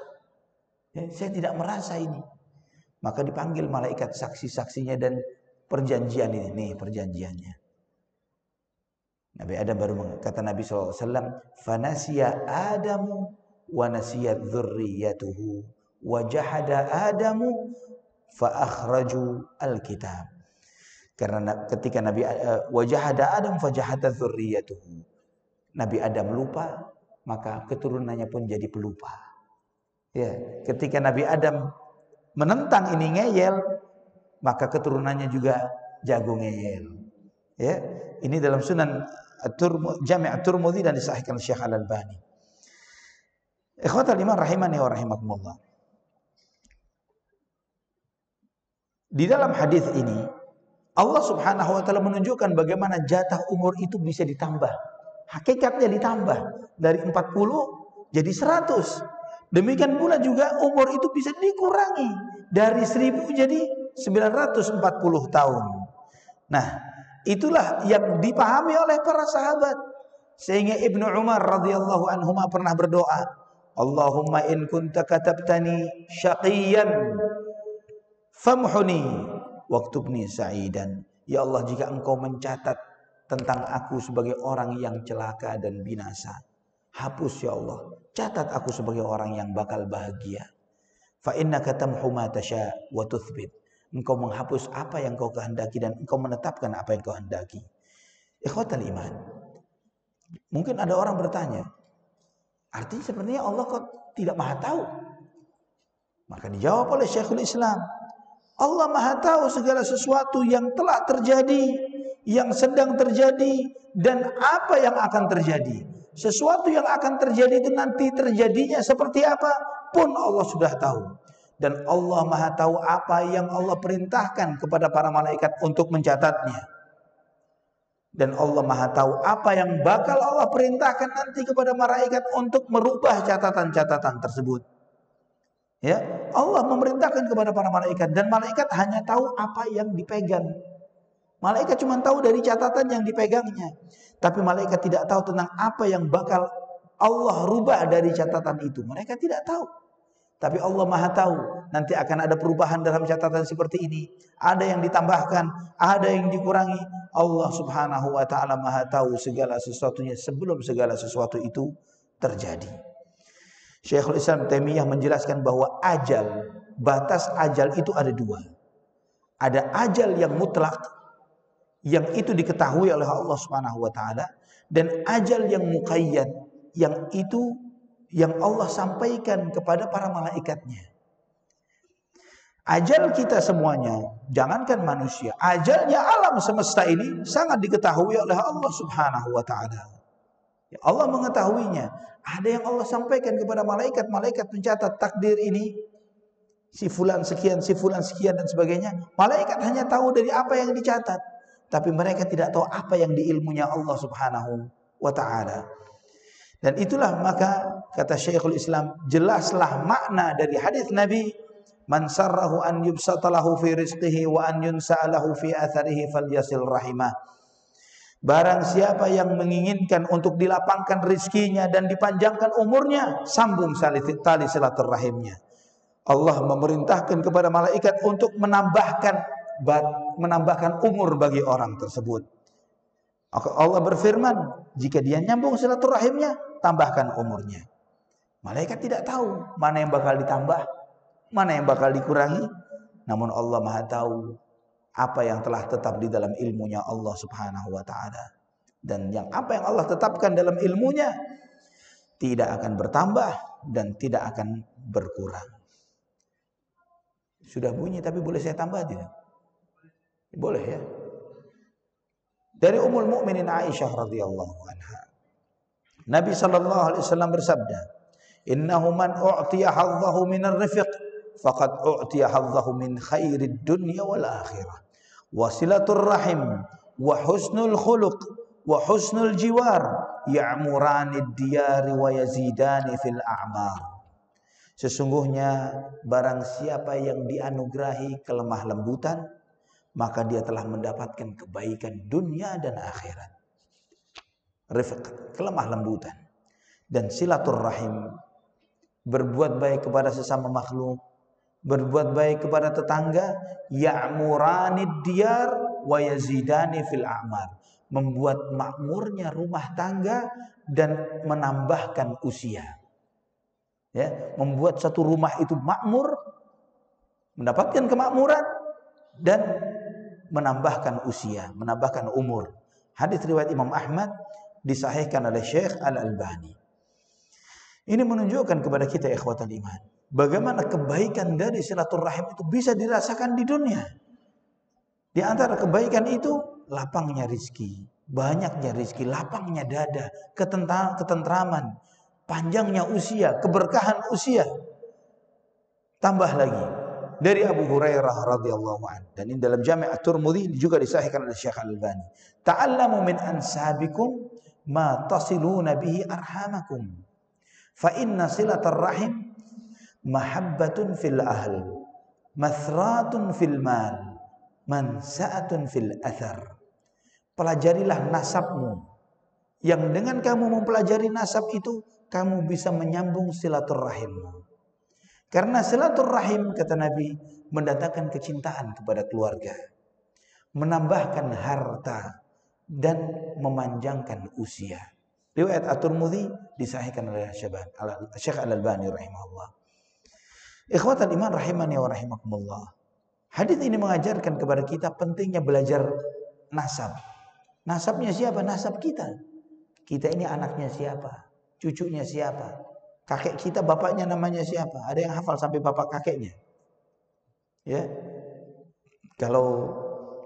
Ya, saya tidak merasa ini." Maka dipanggil malaikat saksi-saksinya dan perjanjian ini. Nih perjanjiannya. Nabi Adam baru kata Nabi SAW, "Fanasiya Adamu wa nasiyat dzurriyyatuhu wa jahada Adamu fa akhraju al-kitab." Karena ketika Nabi wajahada Adam fa jahada dzurriyyatuhu, Nabi Adam lupa, maka keturunannya pun jadi pelupa. Ya, ketika Nabi Adam menentang ini ngeyel, maka keturunannya juga jago ngeyel. Ya, ini dalam Sunan Jami' At-Tirmidzi dan disahihkan Syekh Al-Albani. Ikhwatal iman rahimani wa rahimakumullah. Di dalam hadis ini Allah Subhanahu wa taala menunjukkan bagaimana jatah umur itu bisa ditambah. Hakikatnya ditambah dari 40 jadi 100. Demikian pula juga umur itu bisa dikurangi dari 1000 jadi 940 tahun. Nah, itulah yang dipahami oleh para sahabat. Sehingga Ibnu Umar radhiyallahu anhu pernah berdoa, "Allahumma in kunta katabtani syaqiyan famhuni waktubni sa'idan." Ya Allah, jika engkau mencatat tentang aku sebagai orang yang celaka dan binasa, hapus ya Allah, catat aku sebagai orang yang bakal bahagia. Fa innaka tamhu ma tasha wa tuthbit. Engkau menghapus apa yang kau kehendaki dan engkau menetapkan apa yang kau hendaki. Ikhwatal iman. Mungkin ada orang bertanya, artinya sebenarnya Allah kok tidak maha tahu? Maka dijawab oleh Syekhul Islam, Allah maha tahu segala sesuatu yang telah terjadi, yang sedang terjadi, dan apa yang akan terjadi. Sesuatu yang akan terjadi itu nanti terjadinya seperti apa pun Allah sudah tahu. Dan Allah maha tahu apa yang Allah perintahkan kepada para malaikat untuk mencatatnya. Dan Allah maha tahu apa yang bakal Allah perintahkan nanti kepada malaikat untuk merubah catatan-catatan tersebut. Ya, Allah memerintahkan kepada para malaikat dan malaikat hanya tahu apa yang dipegang. Malaikat cuma tahu dari catatan yang dipegangnya. Tapi malaikat tidak tahu tentang apa yang bakal Allah rubah dari catatan itu. Mereka tidak tahu. Tapi Allah maha tahu. Nanti akan ada perubahan dalam catatan seperti ini. Ada yang ditambahkan, ada yang dikurangi. Allah subhanahu wa ta'ala maha tahu segala sesuatunya sebelum segala sesuatu itu terjadi. Syekhul Islam Taimiyah menjelaskan bahwa ajal batas ajal itu ada dua. Ada ajal yang mutlak, yang itu diketahui oleh Allah Subhanahu wa taala, dan ajal yang muqayyad, yang itu yang Allah sampaikan kepada para malaikatnya. Ajal kita semuanya, jangankan manusia, ajalnya alam semesta ini sangat diketahui oleh Allah Subhanahu wa taala. Ya, Allah mengetahuinya. Ada yang Allah sampaikan kepada malaikat, malaikat mencatat takdir ini si fulan sekian, dan sebagainya. Malaikat hanya tahu dari apa yang dicatat, tapi mereka tidak tahu apa yang di ilmunya Allah Subhanahu wa taala. Dan itulah maka kata Syekhul Islam, jelaslah makna dari hadis Nabi, man sarrahu an yubsata lahu fi rizqihi wa an yunsa'alahu fi atharihi falyasil rahimah. Barang siapa yang menginginkan untuk dilapangkan rizkinya dan dipanjangkan umurnya, sambung tali silaturahimnya. Allah memerintahkan kepada malaikat untuk menambahkan umur bagi orang tersebut. Allah berfirman, jika dia nyambung silaturahimnya, tambahkan umurnya. Malaikat tidak tahu mana yang bakal ditambah, mana yang bakal dikurangi. Namun Allah Maha tahu apa yang telah tetap di dalam ilmunya Allah Subhanahu wa taala. Dan yang apa yang Allah tetapkan dalam ilmunya tidak akan bertambah dan tidak akan berkurang. Sudah bunyi tapi boleh saya tambah tidak? Boleh ya. Dari Ummul Mukminin Aisyah radhiyallahu anha, Nabi sallallahu alaihi wasallam bersabda, "Innahu man u'tiya hadzahu minar rifiq faqad u'tiya hadzahu min khairid dunya wal akhirah. Wasilatur rahim wa husnul khuluq wa husnul jiwar ya'muranid diyari wa yazidani fil a'mar." Sesungguhnya barang siapa yang dianugerahi kelemah lembutan, maka dia telah mendapatkan kebaikan dunia dan akhirat. Rifq, kelemah lembutan. Dan silaturrahim, berbuat baik kepada sesama makhluk, berbuat baik kepada tetangga, ya'muranid diyar wa yazidani fil a'mar, membuat makmurnya rumah tangga dan menambahkan usia. Ya, membuat satu rumah itu makmur, mendapatkan kemakmuran dan menambahkan usia, menambahkan umur. Hadis riwayat Imam Ahmad, disahihkan oleh Syekh Al-Albani. Ini menunjukkan kepada kita ikhwatal iman, bagaimana kebaikan dari silaturahim itu bisa dirasakan di dunia. Di antara kebaikan itu lapangnya rizki, banyaknya rizki, lapangnya dada, ketentraman, panjangnya usia, keberkahan usia. Tambah lagi dari Abu Hurairah radhiyallahu anhu, dan ini dalam Jami' At-Tirmidzi juga disahihkan oleh Syekh Al-Albani. Ta'allamu min ansabikum ma tasiluna bihi arhamakum. Fa inna silatar rahim mahabbatun fil ahl, mathratun fil mal, mansa'atun fil athar. Pelajarilah nasabmu, yang dengan kamu mempelajari nasab itu, kamu bisa menyambung silaturrahimmu. Karena silaturrahim, kata Nabi, mendatangkan kecintaan kepada keluarga, menambahkan harta, dan memanjangkan usia. Riwayat At-Tirmidzi disahihkan oleh Syekh Al-Albani rahimahullah. Ikhwatal iman rahimani wa rahimakumullah. Hadis ini mengajarkan kepada kita pentingnya belajar nasab. Nasabnya siapa? Nasab kita. Kita ini anaknya siapa? Cucunya siapa? Kakek kita bapaknya namanya siapa? Ada yang hafal sampai bapak kakeknya? Ya. Kalau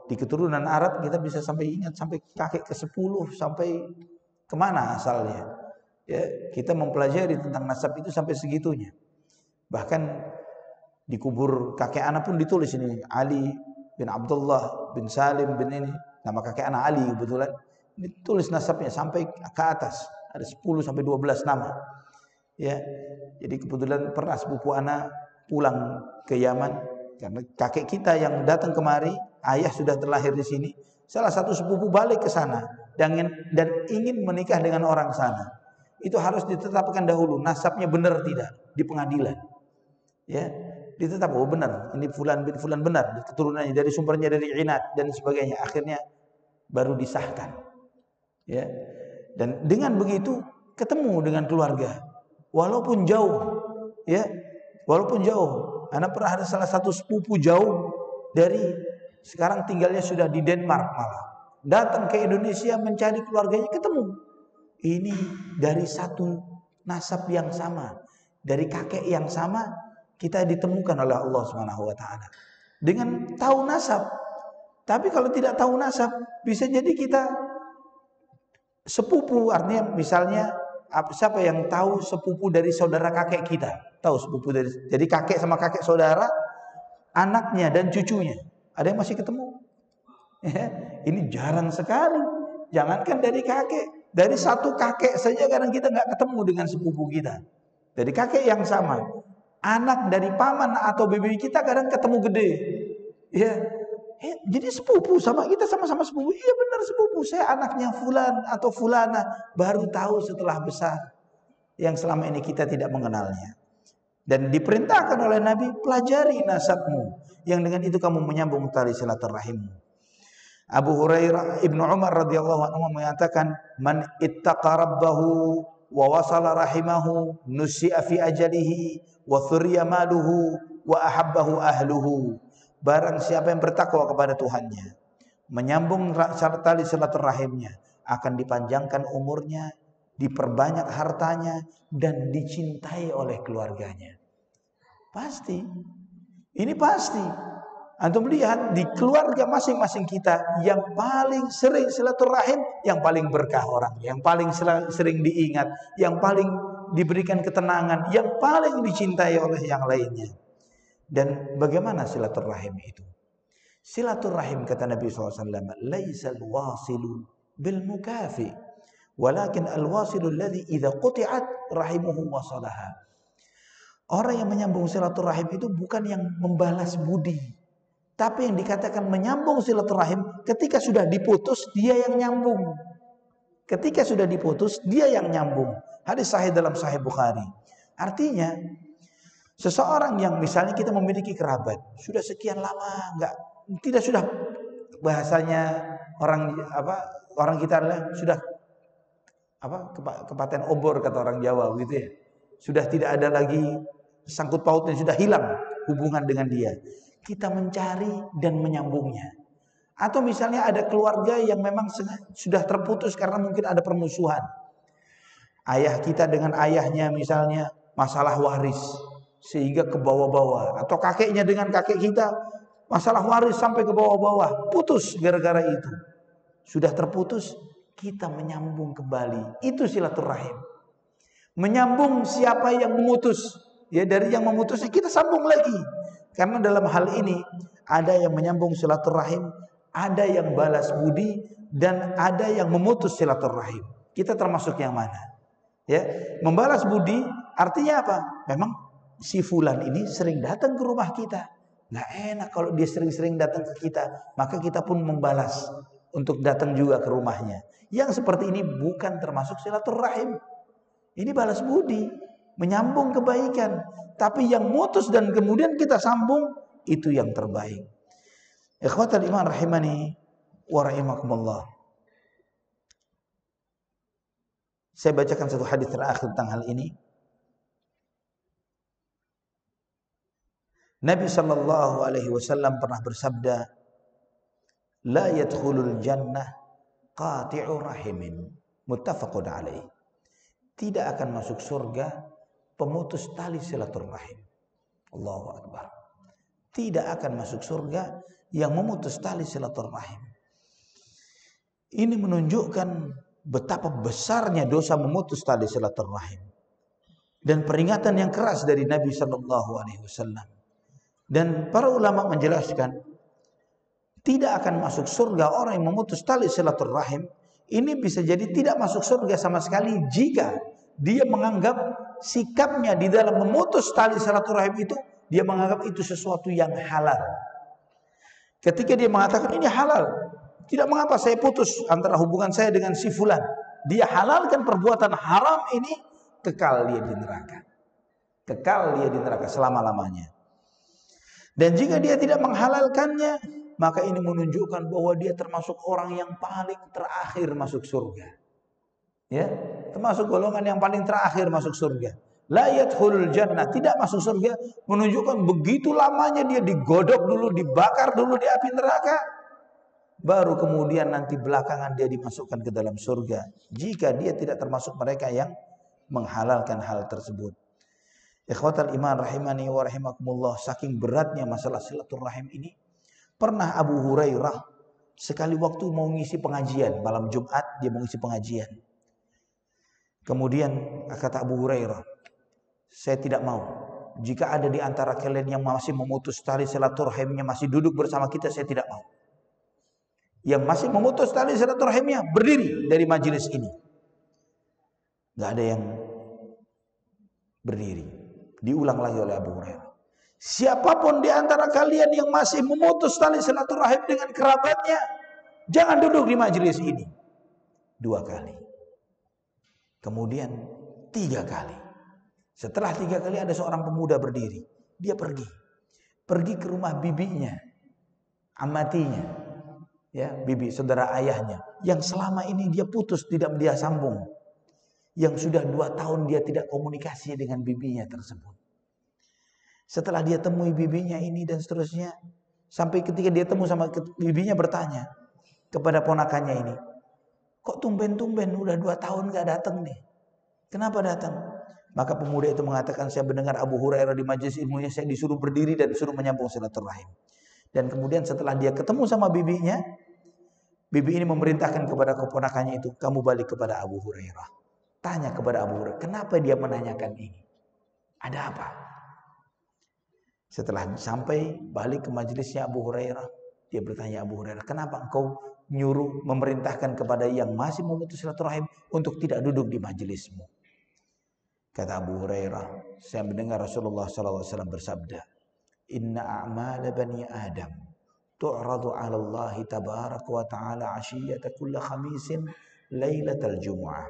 di keturunan Arab kita bisa sampai ingat sampai kakek ke-10, sampai kemana asalnya. Ya, kita mempelajari tentang nasab itu sampai segitunya. Bahkan di kubur kakek anak pun ditulis ini, Ali bin Abdullah bin Salim bin ini, nama kakek anak Ali kebetulan. Ditulis nasabnya sampai ke atas, ada 10 sampai 12 nama. Ya. Jadi kebetulan pernah sepupu anak pulang ke Yaman, karena kakek kita yang datang kemari, ayah sudah terlahir di sini. Salah satu sepupu balik ke sana dan ingin menikah dengan orang sana. Itu harus ditetapkan dahulu nasabnya benar tidak di pengadilan. Ya, ditetap oh benar, ini fulan bin fulan benar, keturunannya dari sumbernya dari Inat dan sebagainya. Akhirnya baru disahkan. Ya. Dan dengan begitu ketemu dengan keluarga. Walaupun jauh, ya. Walaupun jauh, Ana pernah ada salah satu sepupu jauh dari, sekarang tinggalnya sudah di Denmark malah. Datang ke Indonesia mencari keluarganya, ketemu. Ini dari satu nasab yang sama, dari kakek yang sama, kita ditemukan oleh Allah Subhanahu wa taala. Dengan tahu nasab. Tapi kalau tidak tahu nasab, bisa jadi kita sepupu, artinya misalnya siapa yang tahu sepupu dari saudara kakek kita? Tahu sepupu dari, jadi kakek sama kakek saudara, anaknya dan cucunya. Ada yang masih ketemu? Ya, ini jarang sekali. Jangankan dari kakek, dari satu kakek saja kadang kita nggak ketemu dengan sepupu kita. Dari kakek yang sama, anak dari paman atau bibi kita kadang ketemu gede. Ya, jadi sepupu sama kita, sama-sama sepupu. Iya benar sepupu, saya anaknya fulan atau fulana, baru tahu setelah besar, yang selama ini kita tidak mengenalnya. Dan diperintahkan oleh Nabi, pelajari nasabmu, yang dengan itu kamu menyambung tali silaturahimmu. Abu Hurairah Ibnu Umar radhiyallahu anhu mengatakan, man ittaqa rabbahu wa wasala rahimahu nusi'a fi ajalihi wa thuriya maluhu wa ahabbahu ahluhu. Barang siapa yang bertakwa kepada Tuhannya, menyambung tali silaturahimnya, akan dipanjangkan umurnya, diperbanyak hartanya, dan dicintai oleh keluarganya. Pasti. Ini pasti. Antum lihat di keluarga masing-masing kita, yang paling sering silaturahim, yang paling berkah orang, yang paling sering diingat, yang paling diberikan ketenangan, yang paling dicintai oleh yang lainnya. Dan bagaimana silaturahim itu? Silaturahim kata Nabi SAW, laisal wasilu bil mukafi, walakin al wasilu alladhi idza quti'at rahimuhu wasalaha. Orang yang menyambung silaturahim itu bukan yang membalas budi. Tapi yang dikatakan menyambung silaturahim, ketika sudah diputus, dia yang nyambung. Ketika sudah diputus, dia yang nyambung. Hadis sahih dalam Sahih Bukhari. Artinya, seseorang yang misalnya kita memiliki kerabat, sudah sekian lama tidak sudah, bahasanya orang kita adalah sudah kepaten obor kata orang Jawa gitu ya. Sudah tidak ada lagi sangkut pautnya, sudah hilang hubungan dengan dia. Kita mencari dan menyambungnya. Atau misalnya ada keluarga yang memang sudah terputus karena mungkin ada permusuhan. Ayah kita dengan ayahnya misalnya masalah waris sehingga ke bawah-bawah. Atau kakeknya dengan kakek kita masalah waris sampai ke bawah-bawah. Putus gara-gara itu. Sudah terputus, kita menyambung kembali. Itu silaturahim. Menyambung siapa yang memutus. Ya, dari yang memutusnya kita sambung lagi. Karena dalam hal ini ada yang menyambung silaturahim, ada yang balas budi, dan ada yang memutus silaturahim. Kita termasuk yang mana? Ya, membalas budi artinya apa? Memang si fulan ini sering datang ke rumah kita. Nggak enak kalau dia sering-sering datang ke kita, maka kita pun membalas untuk datang juga ke rumahnya. Yang seperti ini bukan termasuk silaturahim. Ini balas budi, menyambung kebaikan. Tapi yang mutus dan kemudian kita sambung, itu yang terbaik. Ikhwatal iman rahimani wa rahimakumullah. Saya bacakan satu hadis terakhir tentang hal ini. Nabi sallallahu alaihi wasallam pernah bersabda, la yadkhulul jannah qati'u rahimin. Muttafaqun alaih. Tidak akan masuk surga pemutus tali silaturahim. Allahu Akbar. Tidak akan masuk surga yang memutus tali silaturahim. Ini menunjukkan betapa besarnya dosa memutus tali silaturahim. Dan peringatan yang keras dari Nabi sallallahu alaihi wasallam. Dan para ulama menjelaskan, tidak akan masuk surga orang yang memutus tali silaturahim. Ini bisa jadi tidak masuk surga sama sekali jika dia menganggap sikapnya di dalam memutus tali silaturahim itu, dia menganggap itu sesuatu yang halal. Ketika dia mengatakan ini halal, tidak mengapa saya putus antara hubungan saya dengan si fulan, dia halalkan perbuatan haram ini, kekal dia di neraka. Kekal dia di neraka selama-lamanya. Dan jika dia tidak menghalalkannya, maka ini menunjukkan bahwa dia termasuk orang yang paling terakhir masuk surga. Ya, termasuk golongan yang paling terakhir masuk surga. La yadkhulul jannah, tidak masuk surga, menunjukkan begitu lamanya dia digodok dulu, dibakar dulu di api neraka. Baru kemudian nanti belakangan dia dimasukkan ke dalam surga. Jika dia tidak termasuk mereka yang menghalalkan hal tersebut. Ikhwatal iman rahimani wa rahimakumullah, saking beratnya masalah silaturahim ini, pernah Abu Hurairah sekali waktu mau ngisi pengajian, malam Jumat dia mau ngisi pengajian. Kemudian kata Abu Hurairah, saya tidak mau. Jika ada di antara kalian yang masih memutus tali silaturahimnya, masih duduk bersama kita, saya tidak mau. Yang masih memutus tali silaturahimnya, berdiri dari majelis ini. Gak ada yang berdiri. Diulang lagi oleh Abu Hurairah. Siapapun di antara kalian yang masih memutus tali silaturahim dengan kerabatnya, jangan duduk di majelis ini. 2 kali. Kemudian 3 kali. Setelah 3 kali ada seorang pemuda berdiri. Dia pergi ke rumah bibinya, amatinya, ya, bibi saudara ayahnya, yang selama ini dia putus, tidak dia sambung, yang sudah 2 tahun dia tidak komunikasi dengan bibinya tersebut. Setelah dia temui bibinya ini dan seterusnya, sampai ketika dia temu sama bibinya, bertanya kepada ponakannya ini, kok tumben-tumben udah 2 tahun gak datang nih, kenapa datang? Maka pemuda itu mengatakan, saya mendengar Abu Hurairah di majelis ilmunya, saya disuruh berdiri dan disuruh menyambung silaturahim. Dan kemudian setelah dia ketemu sama bibinya, bibi ini memerintahkan kepada keponakannya itu, kamu balik kepada Abu Hurairah, tanya kepada Abu Hurairah, kenapa dia menanyakan ini, ada apa? Setelah sampai balik ke majelisnya Abu Hurairah, dia bertanya, Abu Hurairah, kenapa engkau nyuruh, memerintahkan kepada yang masih memutus silaturahim untuk tidak duduk di majelismu? Kata Abu Hurairah, saya mendengar Rasulullah SAW bersabda, Inna a'mala bani Adam tu'radu 'ala Allah tabaraka wa ta'ala 'ashiyata kulli khamisin lailatal jumu'ah.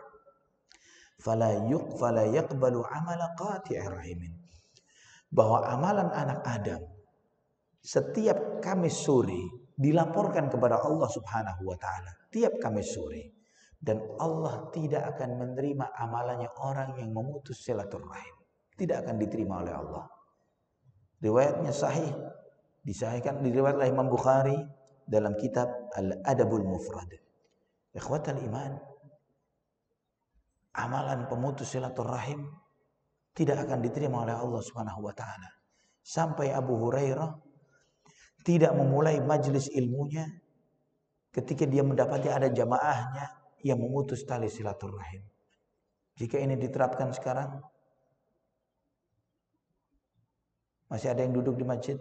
Fala yaqbalu 'amala qati'i rahimin. Bahwa amalan anak Adam setiap Kamis sore dilaporkan kepada Allah Subhanahu wa taala, tiap Kamis sore, dan Allah tidak akan menerima amalannya orang yang memutus silaturahim. Tidak akan diterima oleh Allah. Riwayatnya sahih, disahihkan, diriwayatkan oleh Imam Bukhari dalam kitab Al-Adabul Mufrad. Ikhwatal iman, amalan pemutus silaturahim tidak akan diterima oleh Allah Subhanahu wa taala. Sampai Abu Hurairah tidak memulai majelis ilmunya ketika dia mendapati ada jamaahnya yang memutus tali silaturahim. Jika ini diterapkan sekarang, masih ada yang duduk di masjid?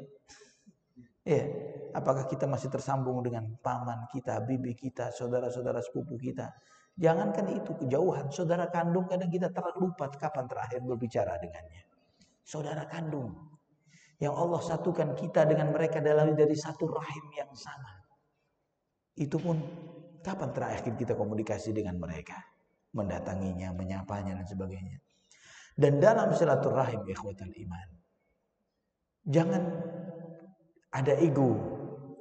Ya, apakah kita masih tersambung dengan paman kita, bibi kita, saudara-saudara sepupu kita? Jangankan itu, kejauhan, saudara kandung kadang kita terlupa kapan terakhir berbicara dengannya. Saudara kandung yang Allah satukan kita dengan mereka dari satu rahim yang sama. Itu pun kapan terakhir kita komunikasi dengan mereka, mendatanginya, menyapanya dan sebagainya. Dan dalam silaturahim, ikhwatal iman, jangan ada ego,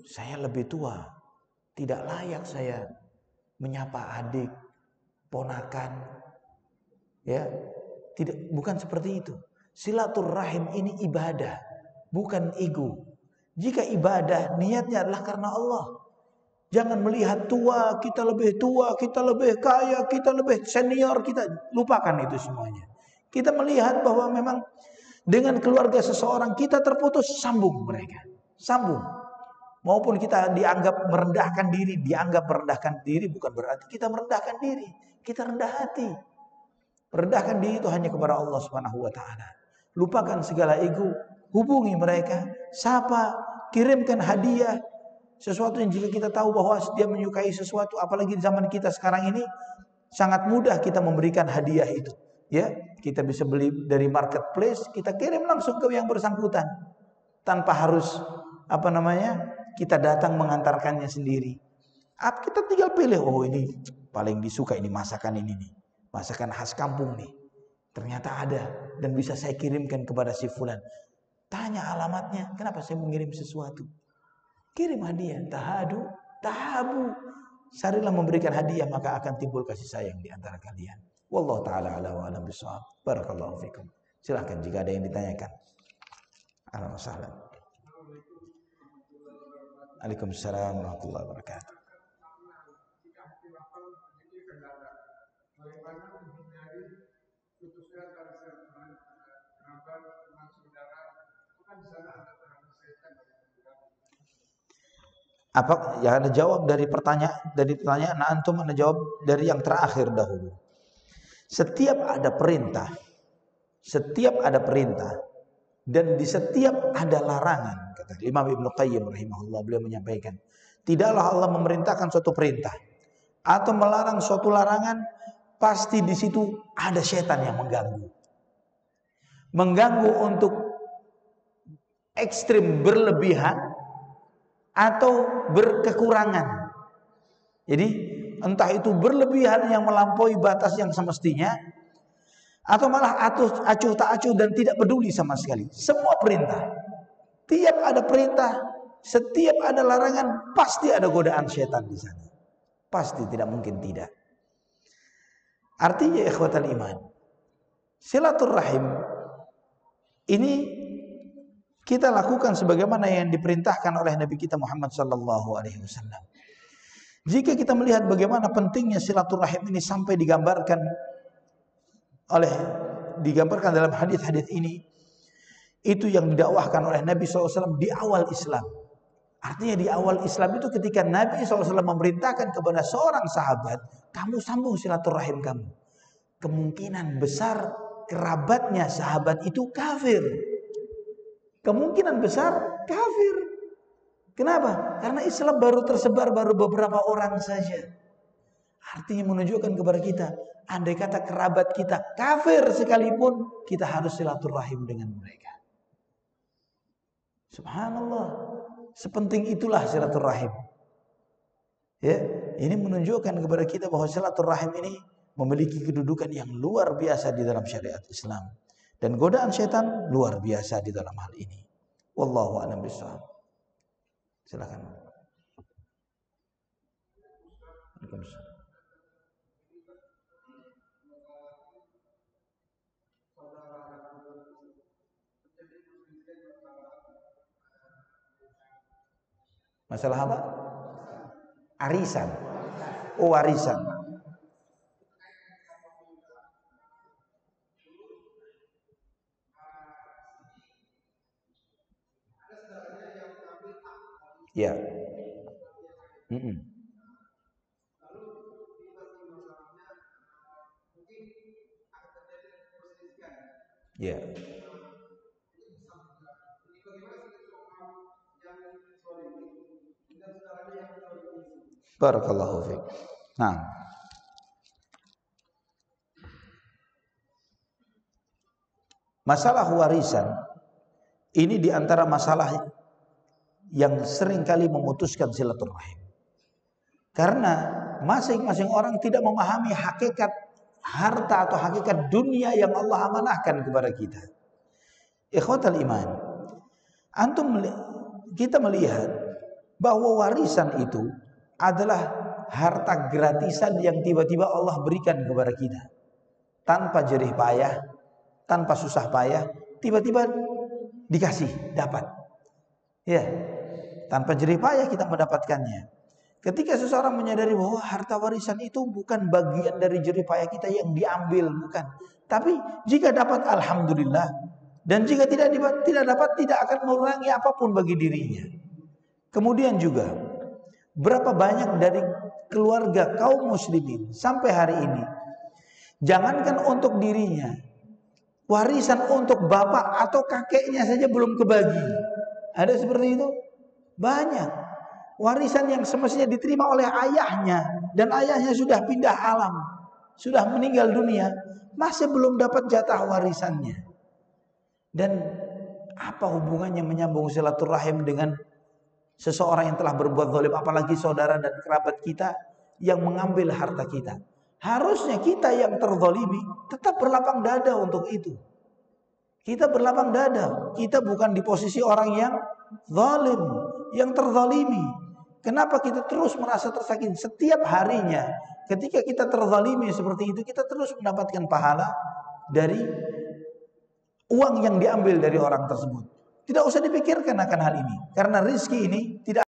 saya lebih tua, tidak layak saya menyapa adik, ponakan, ya, tidak, bukan seperti itu. Silaturahim ini ibadah, bukan ego. Jika ibadah niatnya adalah karena Allah, jangan melihat tua, kita lebih kaya, kita lebih senior, kita lupakan itu semuanya. Kita melihat bahwa memang dengan keluarga seseorang kita terputus, sambung mereka, sambung. Maupun kita dianggap merendahkan diri bukan berarti kita merendahkan diri, kita rendah hati. Rendahkan diri itu hanya kepada Allah Subhanahu wa taala. Lupakan segala ego, hubungi mereka, sapa, kirimkan hadiah. Sesuatu yang jika kita tahu bahwa dia menyukai sesuatu, apalagi di zaman kita sekarang ini, sangat mudah kita memberikan hadiah itu. Ya, kita bisa beli dari marketplace, kita kirim langsung ke yang bersangkutan, tanpa harus kita datang mengantarkannya sendiri. Kita tinggal pilih, oh ini paling disuka ini masakan ini nih, masakan khas kampung nih, ternyata ada dan bisa saya kirimkan kepada si fulan. Tanya alamatnya, kenapa saya mengirim sesuatu? Kirim hadiah, tahabu. Sarilah memberikan hadiah, maka akan timbul kasih sayang di antara kalian. Wallahu taala ala wa alam bisawab. Barakallahu fikum. Silahkan jika ada yang ditanyakan. Alhamdulillah. Waalaikumsalam warahmatullahi wabarakatuh. Apa ya, ada jawab dari pertanyaan antum, ada jawab dari yang terakhir dahulu. Setiap ada perintah dan di setiap ada larangan, kata Imam Ibnu Qayyim rahimahullah, beliau menyampaikan, tidaklah Allah memerintahkan suatu perintah atau melarang suatu larangan, pasti di situ ada setan yang mengganggu untuk ekstrim berlebihan atau berkekurangan. Jadi entah itu berlebihan yang melampaui batas yang semestinya, atau malah acuh tak acuh dan tidak peduli sama sekali. Semua perintah, tiap ada perintah, setiap ada larangan, pasti ada godaan setan di sana. Pasti, tidak mungkin tidak. Artinya ikhwatal iman, silaturahim ini kita lakukan sebagaimana yang diperintahkan oleh Nabi kita Muhammad sallallahu alaihi wasallam. Jika kita melihat bagaimana pentingnya silaturahim ini sampai digambarkan dalam hadis-hadis ini, itu yang didakwahkan oleh Nabi SAW di awal Islam. Artinya di awal Islam itu ketika Nabi SAW memerintahkan kepada seorang sahabat, kamu sambung silaturahim kamu. Kemungkinan besar kerabatnya sahabat itu kafir. Kemungkinan besar kafir. Kenapa? Karena Islam baru tersebar beberapa orang saja. Artinya menunjukkan kepada kita, andai kata kerabat kita kafir sekalipun, kita harus silaturahim dengan mereka. Subhanallah, sepenting itulah silaturahim. Ya, ini menunjukkan kepada kita bahwa silaturahim ini memiliki kedudukan yang luar biasa di dalam syariat Islam. Dan godaan setan luar biasa di dalam hal ini. Wallahu a'lam bishawab. Silakan. Masalah apa? Arisan. Oh, warisan. Ya. Ya. Barakallahu fiik. Nah, masalah warisan ini diantara masalah yang sering kali memutuskan silaturahim. Karena masing-masing orang tidak memahami hakikat harta atau hakikat dunia yang Allah amanahkan kepada kita. Ikhwatal iman, kita melihat bahwa warisan itu adalah harta gratisan yang tiba-tiba Allah berikan kepada kita. Tanpa jerih payah, tanpa susah payah, tiba-tiba dikasih, dapat. Ya, tanpa jerih payah kita mendapatkannya. Ketika seseorang menyadari bahwa harta warisan itu bukan bagian dari jerih payah kita yang diambil, bukan. Tapi jika dapat, alhamdulillah. Dan jika tidak dapat, tidak akan mengurangi apapun bagi dirinya. Kemudian juga, berapa banyak dari keluarga kaum muslimin sampai hari ini, jangankan untuk dirinya, warisan untuk bapak atau kakeknya saja belum kebagi. Ada seperti itu? Banyak. Warisan yang semestinya diterima oleh ayahnya, dan ayahnya sudah pindah alam, sudah meninggal dunia, masih belum dapat jatah warisannya. Dan apa hubungannya menyambung silaturahim dengan seseorang yang telah berbuat zalim, apalagi saudara dan kerabat kita yang mengambil harta kita? Harusnya kita yang terzalimi tetap berlapang dada untuk itu. Kita berlapang dada. Kita bukan di posisi orang yang zalim, yang terzalimi. Kenapa kita terus merasa tersakiti setiap harinya? Ketika kita terzalimi seperti itu, kita terus mendapatkan pahala dari uang yang diambil dari orang tersebut. Tidak usah dipikirkan akan hal ini, karena rizki ini tidak